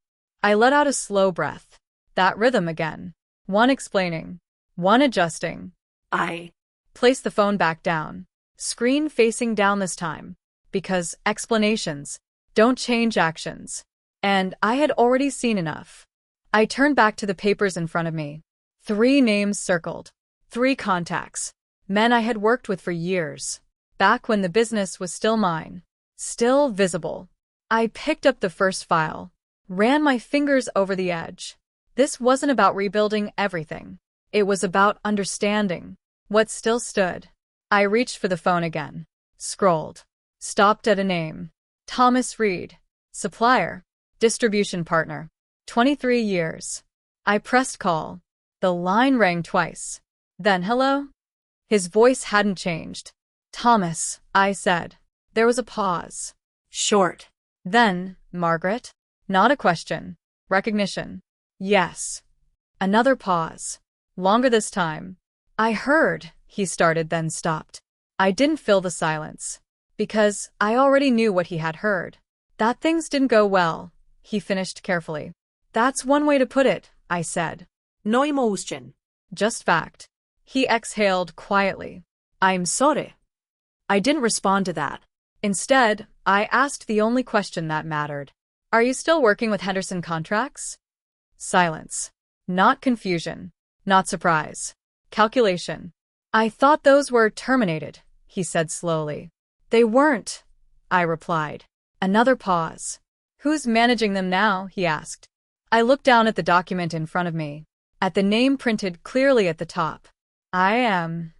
I let out a slow breath. That rhythm again. 1 explaining. 1 adjusting. I placed the phone back down. Screen facing down this time. Because explanations don't change actions. And I had already seen enough. I turned back to the papers in front of me. 3 names circled. 3 contacts. Men I had worked with for years. Back when the business was still mine. Still visible. I picked up the first file. Ran my fingers over the edge. This wasn't about rebuilding everything. It was about understanding what still stood. I reached for the phone again. Scrolled. Stopped at a name. Thomas Reed. Supplier. Distribution partner. 23 years. I pressed call. The line rang twice. Then hello? His voice hadn't changed. Thomas, I said. There was a pause. Short. Then, Margaret? Not a question. Recognition. Yes. Another pause. Longer this time. I heard, he started then stopped. I didn't fill the silence. Because I already knew what he had heard. That things didn't go well, he finished carefully. That's one way to put it, I said. No emotion. Just fact. He exhaled quietly. I'm sorry. I didn't respond to that. Instead, I asked the only question that mattered. Are you still working with Henderson Contracts? Silence. Not confusion. Not surprise. Calculation. I thought those were terminated, he said slowly. They weren't, I replied. Another pause. Who's managing them now? He asked. I looked down at the document in front of me, at the name printed clearly at the top. I am.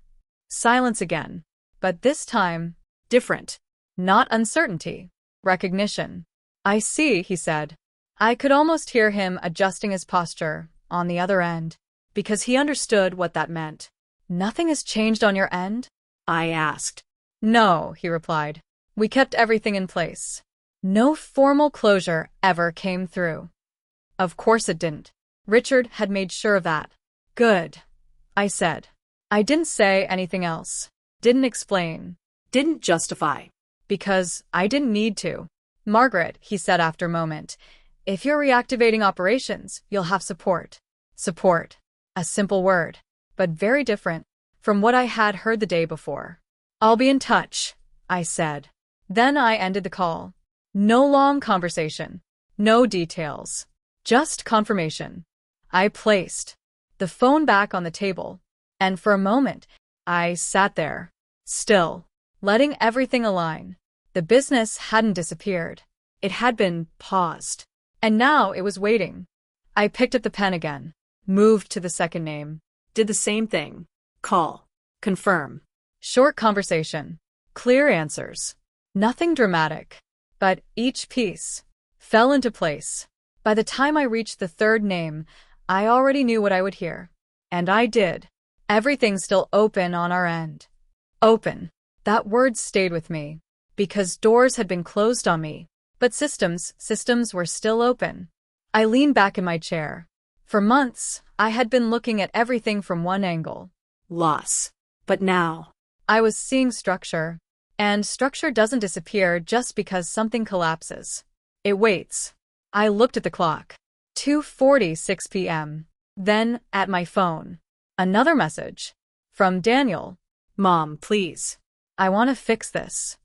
Silence again. But this time, different. Not uncertainty. Recognition. I see, he said. I could almost hear him adjusting his posture on the other end, because he understood what that meant. Nothing has changed on your end? I asked. No, he replied. We kept everything in place. No formal closure ever came through. Of course it didn't. Richard had made sure of that. Good, I said. I didn't say anything else. Didn't explain. Didn't justify. Because I didn't need to. Margaret, he said after a moment, if you're reactivating operations, you'll have support. Support. A simple word, but very different from what I had heard the day before. I'll be in touch, I said. Then I ended the call. No long conversation. No details. Just confirmation. I placed the phone back on the table, and for a moment, I sat there, still, letting everything align. The business hadn't disappeared. It had been paused. And now it was waiting. I picked up the pen again, moved to the second name. Did the same thing. Call. Confirm. Short conversation. Clear answers. Nothing dramatic. But each piece fell into place. By the time I reached the third name, I already knew what I would hear. And I did. Everything's still open on our end. Open. That word stayed with me. Because doors had been closed on me. But systems were still open. I leaned back in my chair. For months, I had been looking at everything from one angle. Loss. But now, I was seeing structure. And structure doesn't disappear just because something collapses. It waits. I looked at the clock. 2:46 p.m. Then, at my phone. Another message. From Daniel. Mom, please. I want to fix this.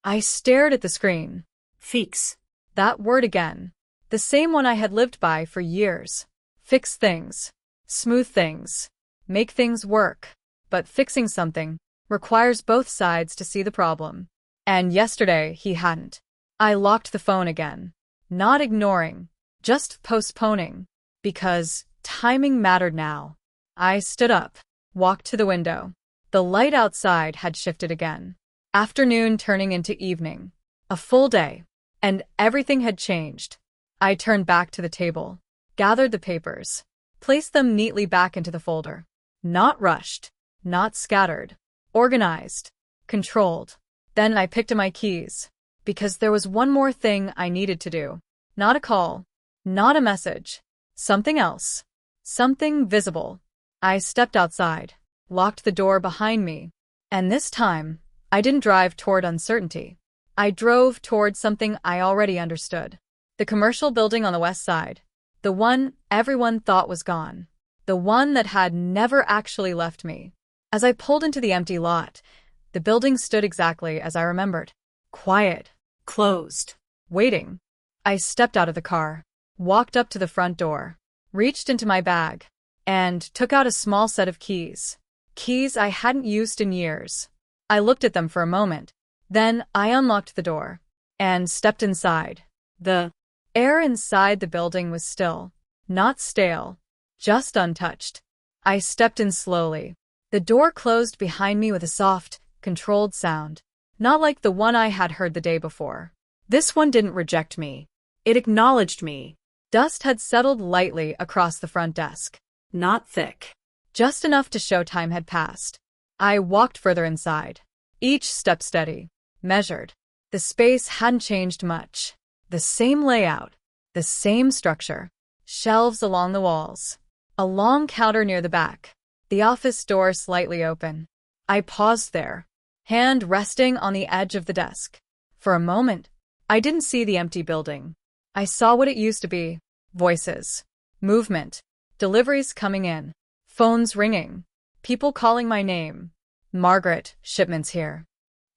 I stared at the screen. Fix. That word again. The same one I had lived by for years. Fix things. Smooth things. Make things work. But fixing something requires both sides to see the problem. And yesterday he hadn't. I locked the phone again. Not ignoring. Just postponing. Because timing mattered now. I stood up. Walked to the window. The light outside had shifted again. Afternoon turning into evening. A full day. And everything had changed. I turned back to the table. Gathered the papers. Placed them neatly back into the folder. Not rushed. Not scattered. Organized. Controlled. Then I picked up my keys. Because there was one more thing I needed to do. Not a call. Not a message. Something else. Something visible. I stepped outside. Locked the door behind me. And this time, I didn't drive toward uncertainty. I drove toward something I already understood. The commercial building on the west side. The one everyone thought was gone. The one that had never actually left me. As I pulled into the empty lot, the building stood exactly as I remembered. Quiet. Closed. Waiting. I stepped out of the car. Walked up to the front door. reached into my bag, and took out a small set of keys. Keys I hadn't used in years. I looked at them for a moment. Then I unlocked the door and stepped inside. The air inside the building was still, not stale, just untouched. I stepped in slowly. The door closed behind me with a soft, controlled sound, not like the one I had heard the day before. This one didn't reject me. It acknowledged me. Dust had settled lightly across the front desk. Not thick. Just enough to show time had passed. I walked further inside. Each step steady, measured. The space hadn't changed much. The same layout, the same structure. Shelves along the walls. A long counter near the back. The office door slightly open. I paused there, hand resting on the edge of the desk. For a moment, I didn't see the empty building. I saw what it used to be. Voices. Movement. Deliveries coming in. Phones ringing. People calling my name. Margaret, shipments here.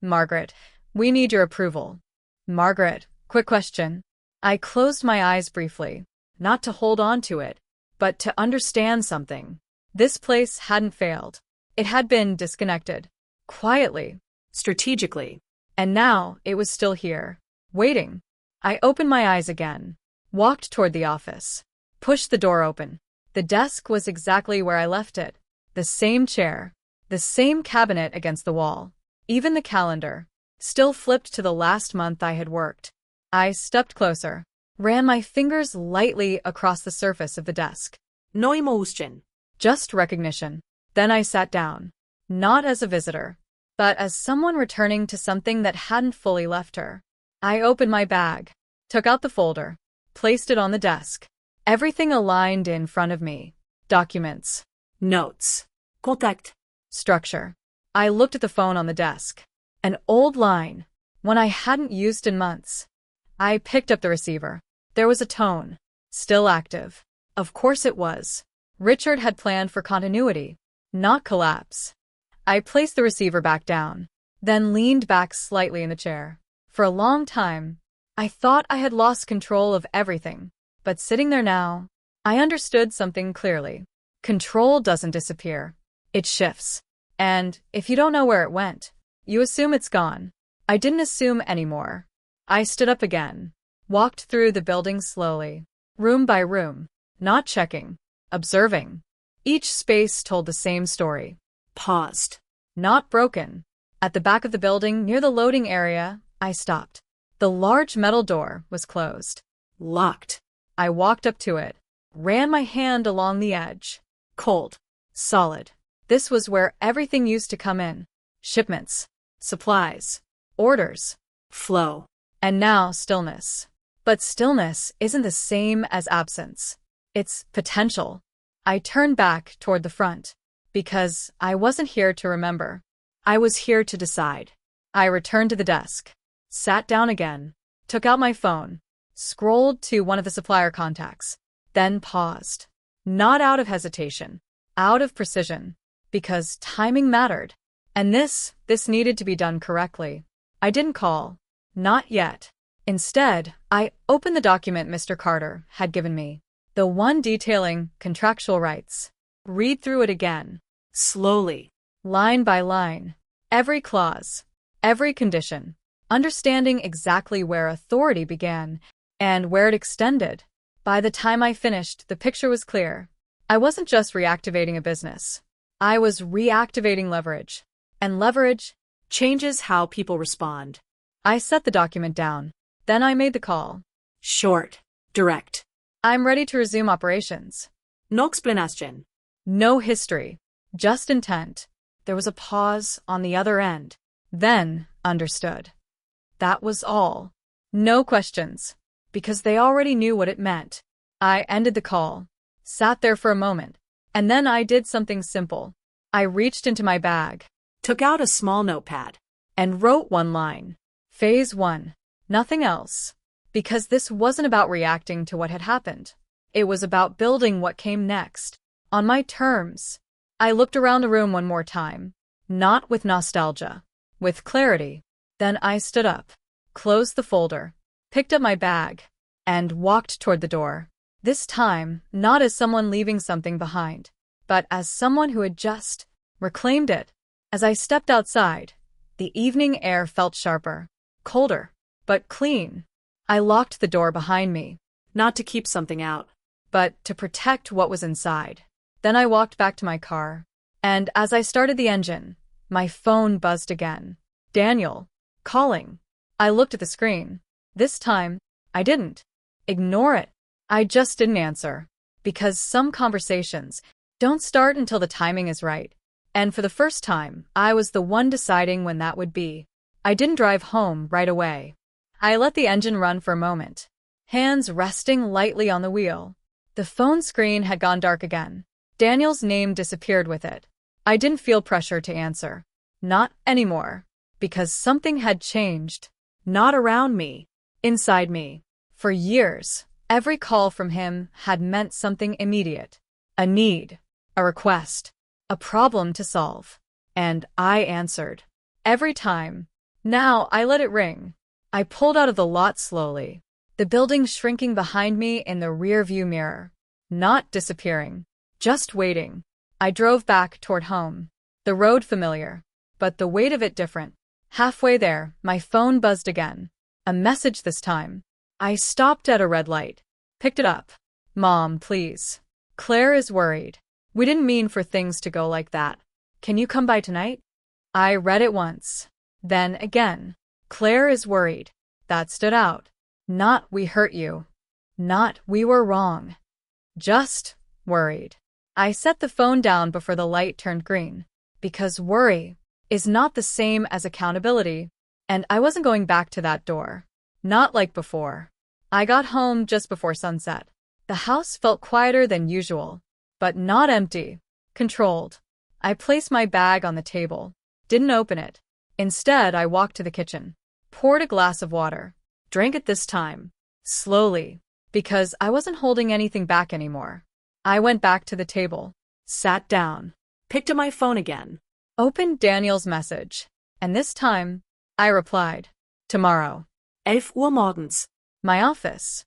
Margaret, we need your approval. Margaret, quick question. I closed my eyes briefly, not to hold on to it, but to understand something. This place hadn't failed. It had been disconnected. Quietly. Strategically. And now it was still here. Waiting. I opened my eyes again. Walked toward the office. Pushed the door open. The desk was exactly where I left it. The same chair. The same cabinet against the wall. Even the calendar. Still flipped to the last month I had worked. I stepped closer. Ran my fingers lightly across the surface of the desk. No emotion. Just recognition. Then I sat down. Not as a visitor, but as someone returning to something that hadn't fully left her. I opened my bag. Took out the folder. Placed it on the desk. Everything aligned in front of me. Documents. Notes. Contact. Structure. I looked at the phone on the desk. An old line. One I hadn't used in months. I picked up the receiver. There was a tone. Still active. Of course it was. Richard had planned for continuity, not collapse. I placed the receiver back down, then leaned back slightly in the chair. For a long time, I thought I had lost control of everything. But sitting there now, I understood something clearly. Control doesn't disappear. It shifts. And if you don't know where it went, you assume it's gone. I didn't assume anymore. I stood up again. Walked through the building slowly. Room by room. Not checking. Observing. Each space told the same story. Paused. Not broken. At the back of the building, near the loading area, I stopped. The large metal door was closed. Locked. I walked up to it. Ran my hand along the edge. Cold. Solid. This was where everything used to come in. Shipments. Supplies. Orders. Flow. And now stillness. But stillness isn't the same as absence. It's potential. I turned back toward the front. Because I wasn't here to remember. I was here to decide. I returned to the desk. Sat down again. Took out my phone. Scrolled to one of the supplier contacts. Then paused. Not out of hesitation. Out of precision. Because timing mattered. And this needed to be done correctly. I didn't call. Not yet. Instead, I opened the document Mr. Carter had given me. The one detailing contractual rights. Read through it again. Slowly. Line by line. Every clause. Every condition. Understanding exactly where authority began and where it extended. By the time I finished, the picture was clear. I wasn't just reactivating a business. I was reactivating leverage. And leverage changes how people respond. I set the document down. Then I made the call. Short. Direct. I'm ready to resume operations. No explanation. No history. Just intent. There was a pause on the other end. Then, understood. That was all. No questions. Because they already knew what it meant. I ended the call. Sat there for a moment. And then I did something simple. I reached into my bag. Took out a small notepad. And wrote one line. Phase 1. Nothing else. Because this wasn't about reacting to what had happened. It was about building what came next. On my terms. I looked around the room one more time. Not with nostalgia. With clarity. Then I stood up. Closed the folder. Picked up my bag. And walked toward the door. This time, not as someone leaving something behind, but as someone who had just reclaimed it. As I stepped outside, the evening air felt sharper, colder, but clean. I locked the door behind me, Not to keep something out. but to protect what was inside. Then I walked back to my car, and as I started the engine, my phone buzzed again. Daniel. Calling. I looked at the screen. This time, I didn't ignore it. I just didn't answer. Because some conversations don't start until the timing is right. And for the first time, I was the one deciding when that would be. I didn't drive home right away. I let the engine run for a moment, hands resting lightly on the wheel. The phone screen had gone dark again. Daniel's name disappeared with it. I didn't feel pressure to answer. Not anymore. Because something had changed. Not around me. Inside me. For years, every call from him had meant something immediate. A need. A request. A problem to solve. And I answered. Every time. Now I let it ring. I pulled out of the lot slowly. The building shrinking behind me in the rearview mirror. Not disappearing. Just waiting. I drove back toward home. The road familiar, but the weight of it different. Halfway there, my phone buzzed again. A message this time. I stopped at a red light. Picked it up. Mom, please. Claire is worried. We didn't mean for things to go like that. Can you come by tonight? I read it once. Then again. Claire is worried. That stood out. Not we hurt you. Not we were wrong. Just worried. I set the phone down before the light turned green. Because worry is not the same as accountability. And I wasn't going back to that door. Not like before. I got home just before sunset. The house felt quieter than usual, but not empty. Controlled. I placed my bag on the table. Didn't open it. Instead, I walked to the kitchen. Poured a glass of water. Drank it this time. Slowly. Because I wasn't holding anything back anymore. I went back to the table. Sat down. Picked up my phone again. Opened Daniel's message. And this time, I replied. Tomorrow. 11 Uhr morgens. My office.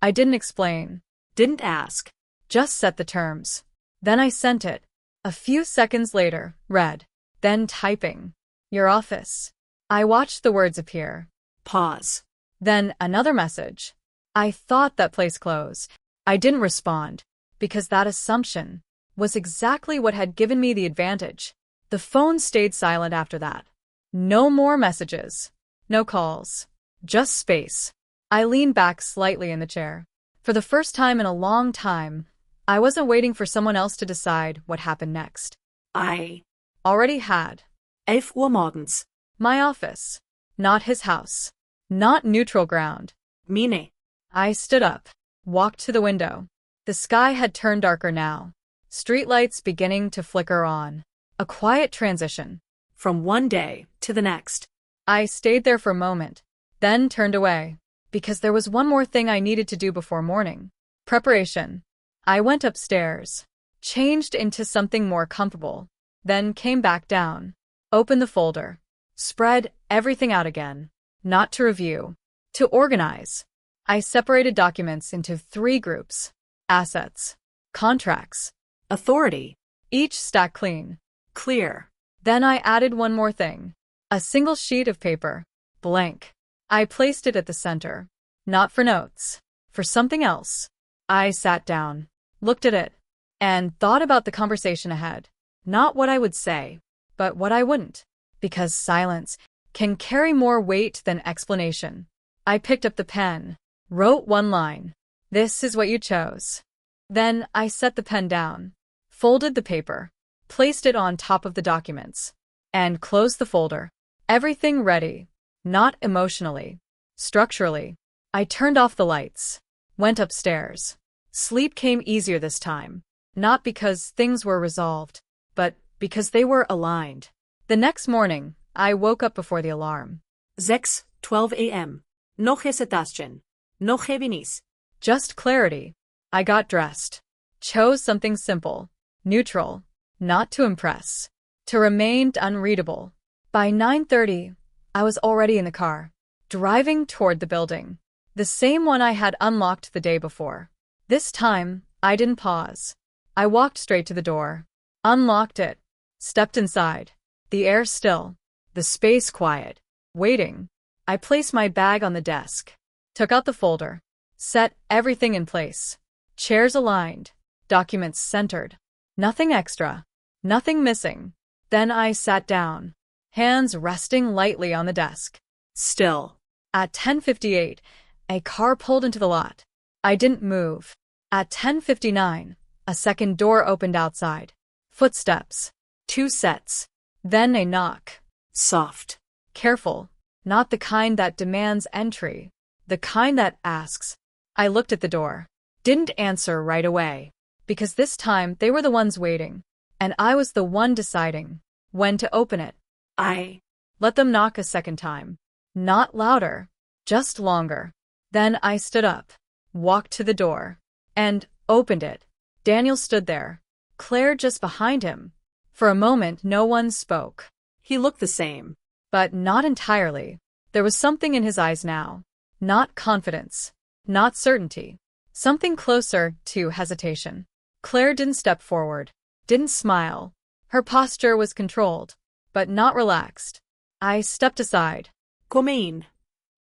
I didn't explain. Didn't ask. Just set the terms. Then I sent it. A few seconds later, read. Then typing. Your office. I watched the words appear. Pause. Then another message. I thought that place closed. I didn't respond. Because that assumption was exactly what had given me the advantage. The phone stayed silent after that. No more messages. No calls. Just space. I leaned back slightly in the chair. For the first time in a long time, I wasn't waiting for someone else to decide what happened next. I Already had. 11 Uhr morgens. My office. Not his house. Not neutral ground. Mine. I stood up. Walked to the window. The sky had turned darker now. Streetlights beginning to flicker on. A quiet transition. From one day to the next. I stayed there for a moment, then turned away. Because there was one more thing I needed to do before morning. Preparation. I went upstairs. Changed into something more comfortable. Then came back down. Opened the folder. Spread everything out again. Not to review. To organize. I separated documents into 3 groups. Assets. Contracts. Authority. Each stacked clean. Clear. Then I added one more thing. A single sheet of paper. Blank. I placed it at the center. Not for notes. For something else. I sat down. Looked at it. And thought about the conversation ahead. Not what I would say, but what I wouldn't. Because silence can carry more weight than explanation. I picked up the pen. Wrote one line. This is what you chose. Then I set the pen down. Folded the paper. Placed it on top of the documents. And closed the folder. Everything ready. Not emotionally. Structurally. I turned off the lights. Went upstairs. Sleep came easier this time. Not because things were resolved, but because they were aligned. The next morning, I woke up before the alarm. 6:12 a.m. Noche Sebastian. Noche Vinis. Just clarity. I got dressed. Chose something simple. Neutral. Not to impress. To remain unreadable. By 9:30, I was already in the car. Driving toward the building. The same one I had unlocked the day before. This time, I didn't pause. I walked straight to the door, unlocked it, stepped inside. The air still, the space quiet, waiting. I placed my bag on the desk, took out the folder, set everything in place. Chairs aligned, documents centered. Nothing extra, nothing missing. Then I sat down, hands resting lightly on the desk. Still. At 10:58, a car pulled into the lot. I didn't move. At 10:59, a second door opened outside. Footsteps. 2 sets. Then a knock. Soft. Careful. Not the kind that demands entry. The kind that asks. I looked at the door. Didn't answer right away. Because this time they were the ones waiting. And I was the one deciding when to open it. I let them knock a second time. Not louder. Just longer. Then I stood up, walked to the door, and opened it. Daniel stood there, Claire just behind him. For a moment no one spoke. He looked the same. But not entirely. There was something in his eyes now. Not confidence. Not certainty. Something closer to hesitation. Claire didn't step forward. Didn't smile. Her posture was controlled, but not relaxed. I stepped aside. Come in.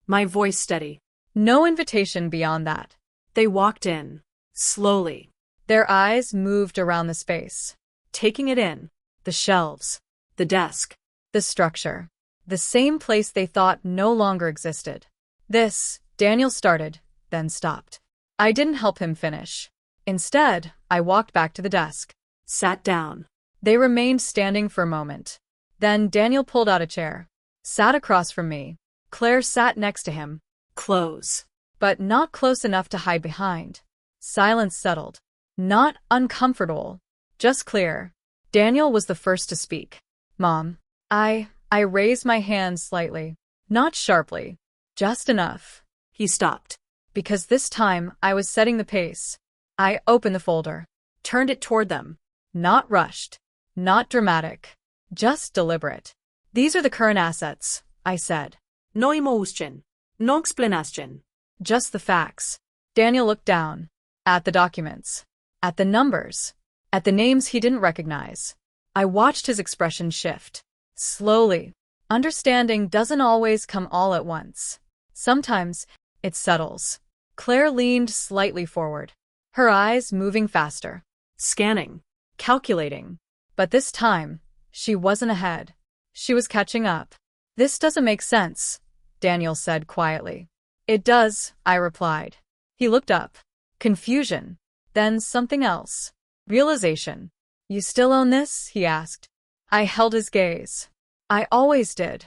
My voice steady. No invitation beyond that. They walked in. Slowly. Their eyes moved around the space, taking it in. The shelves. The desk. The structure. The same place they thought no longer existed. This, Daniel started, then stopped. I didn't help him finish. Instead, I walked back to the desk. Sat down. They remained standing for a moment. Then Daniel pulled out a chair. Sat across from me. Claire sat next to him. Close. But not close enough to hide behind. Silence settled. Not uncomfortable. Just clear. Daniel was the first to speak. Mom. I raised my hand slightly. Not sharply. Just enough. He stopped. Because this time I was setting the pace. I opened the folder. Turned it toward them. Not rushed. Not dramatic. Just deliberate. These are the current assets, I said. No emotion. No explanation. Just the facts. Daniel looked down. At the documents. At the numbers. At the names he didn't recognize. I watched his expression shift. Slowly. Understanding doesn't always come all at once. Sometimes, it settles. Claire leaned slightly forward. Her eyes moving faster. Scanning. Calculating. But this time, she wasn't ahead. She was catching up. This doesn't make sense, Daniel said quietly. It does, I replied. He looked up. Confusion. Then something else. Realization. You still own this? He asked. I held his gaze. I always did.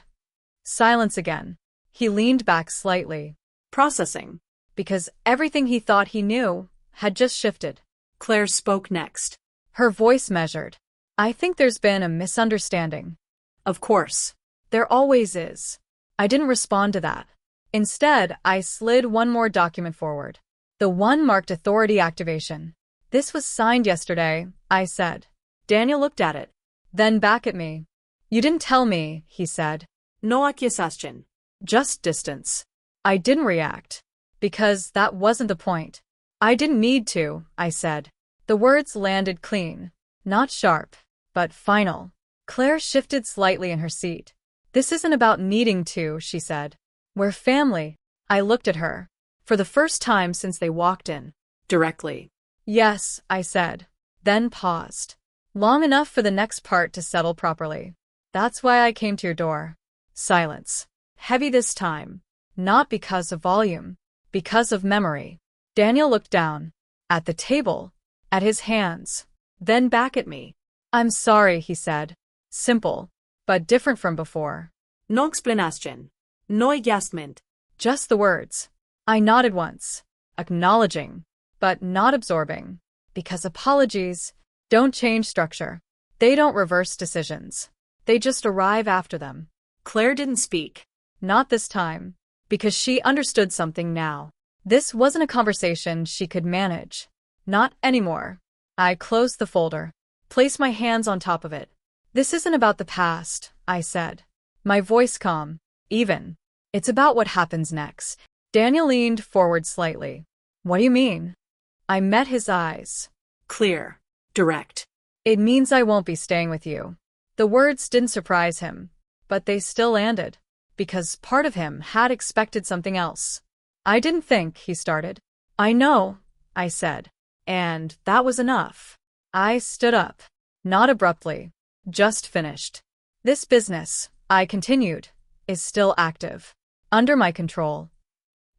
Silence again. He leaned back slightly. Processing. Because everything he thought he knew had just shifted. Claire spoke next. Her voice measured. I think there's been a misunderstanding. Of course. There always is. I didn't respond to that. Instead, I slid one more document forward. The one marked authority activation. This was signed yesterday, I said. Daniel looked at it. Then back at me. You didn't tell me, he said. No accusation. Just distance. I didn't react. Because that wasn't the point. I didn't need to, I said. The words landed clean. Not sharp, but final. Claire shifted slightly in her seat. This isn't about needing to, she said. We're family. I looked at her. For the first time since they walked in. Directly. Yes, I said. Then paused. Long enough for the next part to settle properly. That's why I came to your door. Silence. Heavy this time. Not because of volume. Because of memory. Daniel looked down. At the table. At his hands. Then back at me. I'm sorry, he said. Simple. But different from before. No explanation. No adjustment. Just the words. I nodded once. Acknowledging. But not absorbing. Because apologies don't change structure. They don't reverse decisions. They just arrive after them. Claire didn't speak. Not this time. Because she understood something now. This wasn't a conversation she could manage. Not anymore. I closed the folder. Placed my hands on top of it. This isn't about the past, I said. My voice calm. Even. It's about what happens next. Daniel leaned forward slightly. What do you mean? I met his eyes. Clear. Direct. It means I won't be staying with you. The words didn't surprise him, but they still landed, because part of him had expected something else. I didn't think, he started. I know, I said, and that was enough. I stood up, not abruptly, just finished. This business, I continued, is still active, under my control.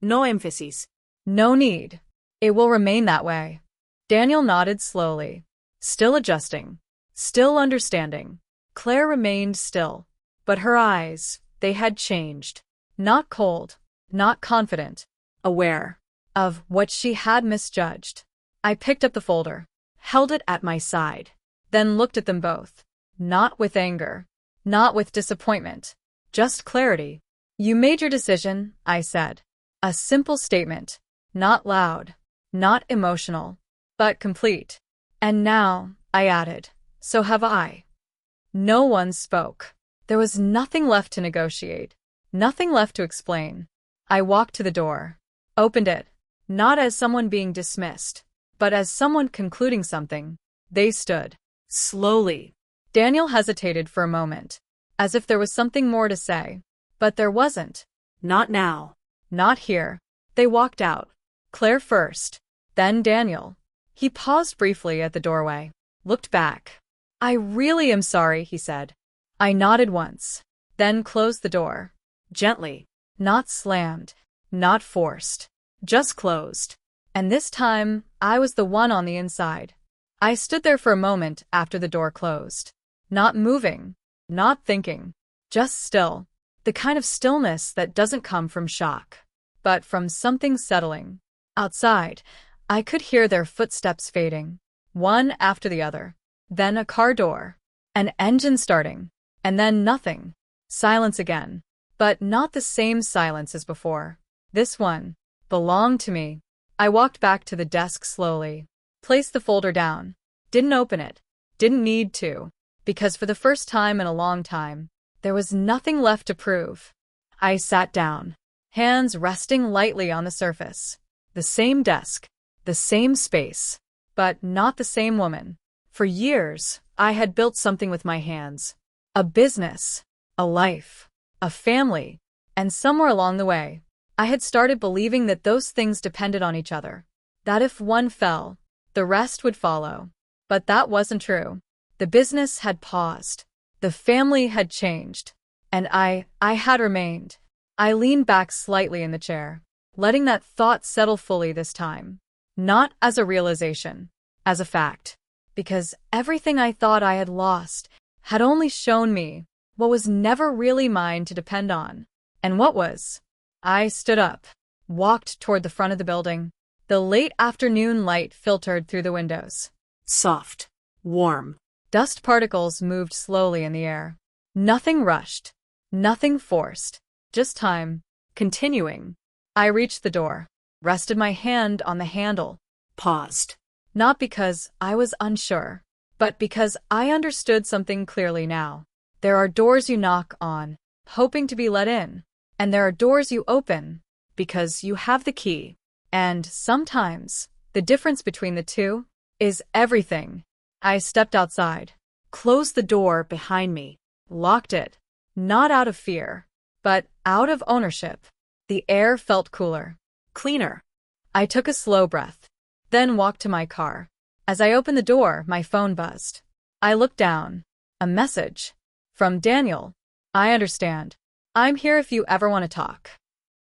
No emphasis. No need. It will remain that way. Daniel nodded slowly, still adjusting, still understanding. Claire remained still, but her eyes, they had changed. Not cold, not confident, aware of what she had misjudged. I picked up the folder, held it at my side, then looked at them both. Not with anger, not with disappointment, just clarity. You made your decision, I said. A simple statement, not loud, not emotional, but complete. And now, I added, so have I. No one spoke. There was nothing left to negotiate, nothing left to explain. I walked to the door, opened it, not as someone being dismissed, but as someone concluding something. They stood. Slowly. Daniel hesitated for a moment, as if there was something more to say. But there wasn't. Not now. Not here. They walked out. Claire first, then Daniel. He paused briefly at the doorway, looked back. I really am sorry, he said. I nodded once, then closed the door. Gently. Not slammed. Not forced. Just closed. And this time, I was the one on the inside. I stood there for a moment after the door closed. Not moving. Not thinking. Just still. The kind of stillness that doesn't come from shock, but from something settling. Outside, I could hear their footsteps fading, one after the other. Then a car door. An engine starting. And then nothing. Silence again. But not the same silence as before. This one belonged to me. I walked back to the desk slowly, placed the folder down, didn't open it, didn't need to, because for the first time in a long time, there was nothing left to prove. I sat down, hands resting lightly on the surface. The same desk, the same space, but not the same woman. For years, I had built something with my hands. A business, a life, a family, and somewhere along the way, I had started believing that those things depended on each other. That if one fell, the rest would follow. But that wasn't true. The business had paused. The family had changed. And I had remained. I leaned back slightly in the chair, letting that thought settle fully this time. Not as a realization, as a fact. Because everything I thought I had lost had only shown me what was never really mine to depend on. And what was? I stood up, walked toward the front of the building. The late afternoon light filtered through the windows. Soft. Warm. Dust particles moved slowly in the air. Nothing rushed. Nothing forced. Just time. Continuing. I reached the door, rested my hand on the handle. Paused. Not because I was unsure, but because I understood something clearly now. There are doors you knock on, hoping to be let in. And there are doors you open, because you have the key. And sometimes, the difference between the two is everything. I stepped outside, closed the door behind me, locked it, not out of fear, but out of ownership. The air felt cooler, cleaner. I took a slow breath, then walked to my car. As I opened the door, my phone buzzed. I looked down. A message. From Daniel. I understand. I'm here if you ever want to talk.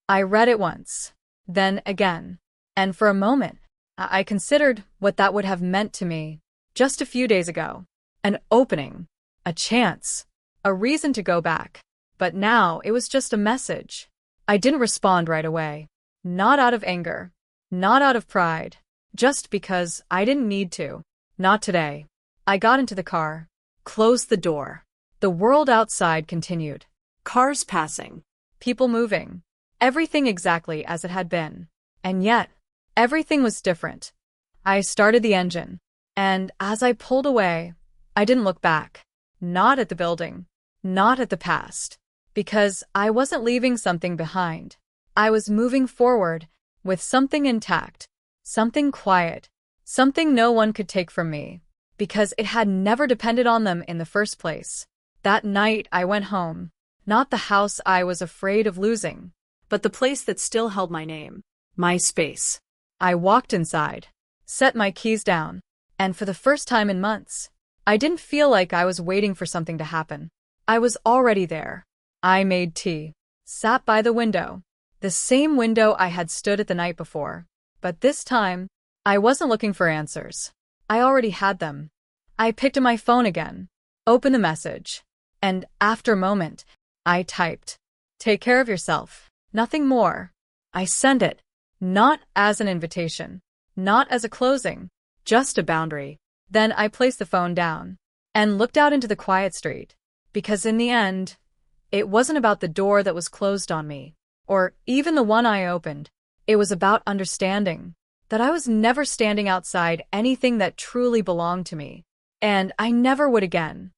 I read it once, then again, and for a moment, I considered what that would have meant to me just a few days ago. An opening, a chance, a reason to go back. But now it was just a message. I didn't respond right away. Not out of anger, not out of pride, just because I didn't need to. Not today. I got into the car, closed the door. The world outside continued. Cars passing, people moving, everything exactly as it had been. And yet, everything was different. I started the engine, and as I pulled away, I didn't look back. Not at the building, not at the past, because I wasn't leaving something behind. I was moving forward with something intact, something quiet, Something no one could take from me, because it had never depended on them in the first place. That night I went home. Not the house I was afraid of losing, But the place that still held my name. My space. I walked inside, set my keys down, and for the first time in months, I didn't feel like I was waiting for something to happen. I was already there. I made tea, sat by the window, the same window I had stood at the night before. But this time, I wasn't looking for answers. I already had them. I picked up my phone again, opened the message, and after a moment, I typed, "Take care of yourself." Nothing more. I sent it, not as an invitation, not as a closing, just a boundary. Then I placed the phone down and looked out into the quiet street, because in the end, it wasn't about the door that was closed on me, or even the one I opened. It was about understanding that I was never standing outside anything that truly belonged to me, and I never would again.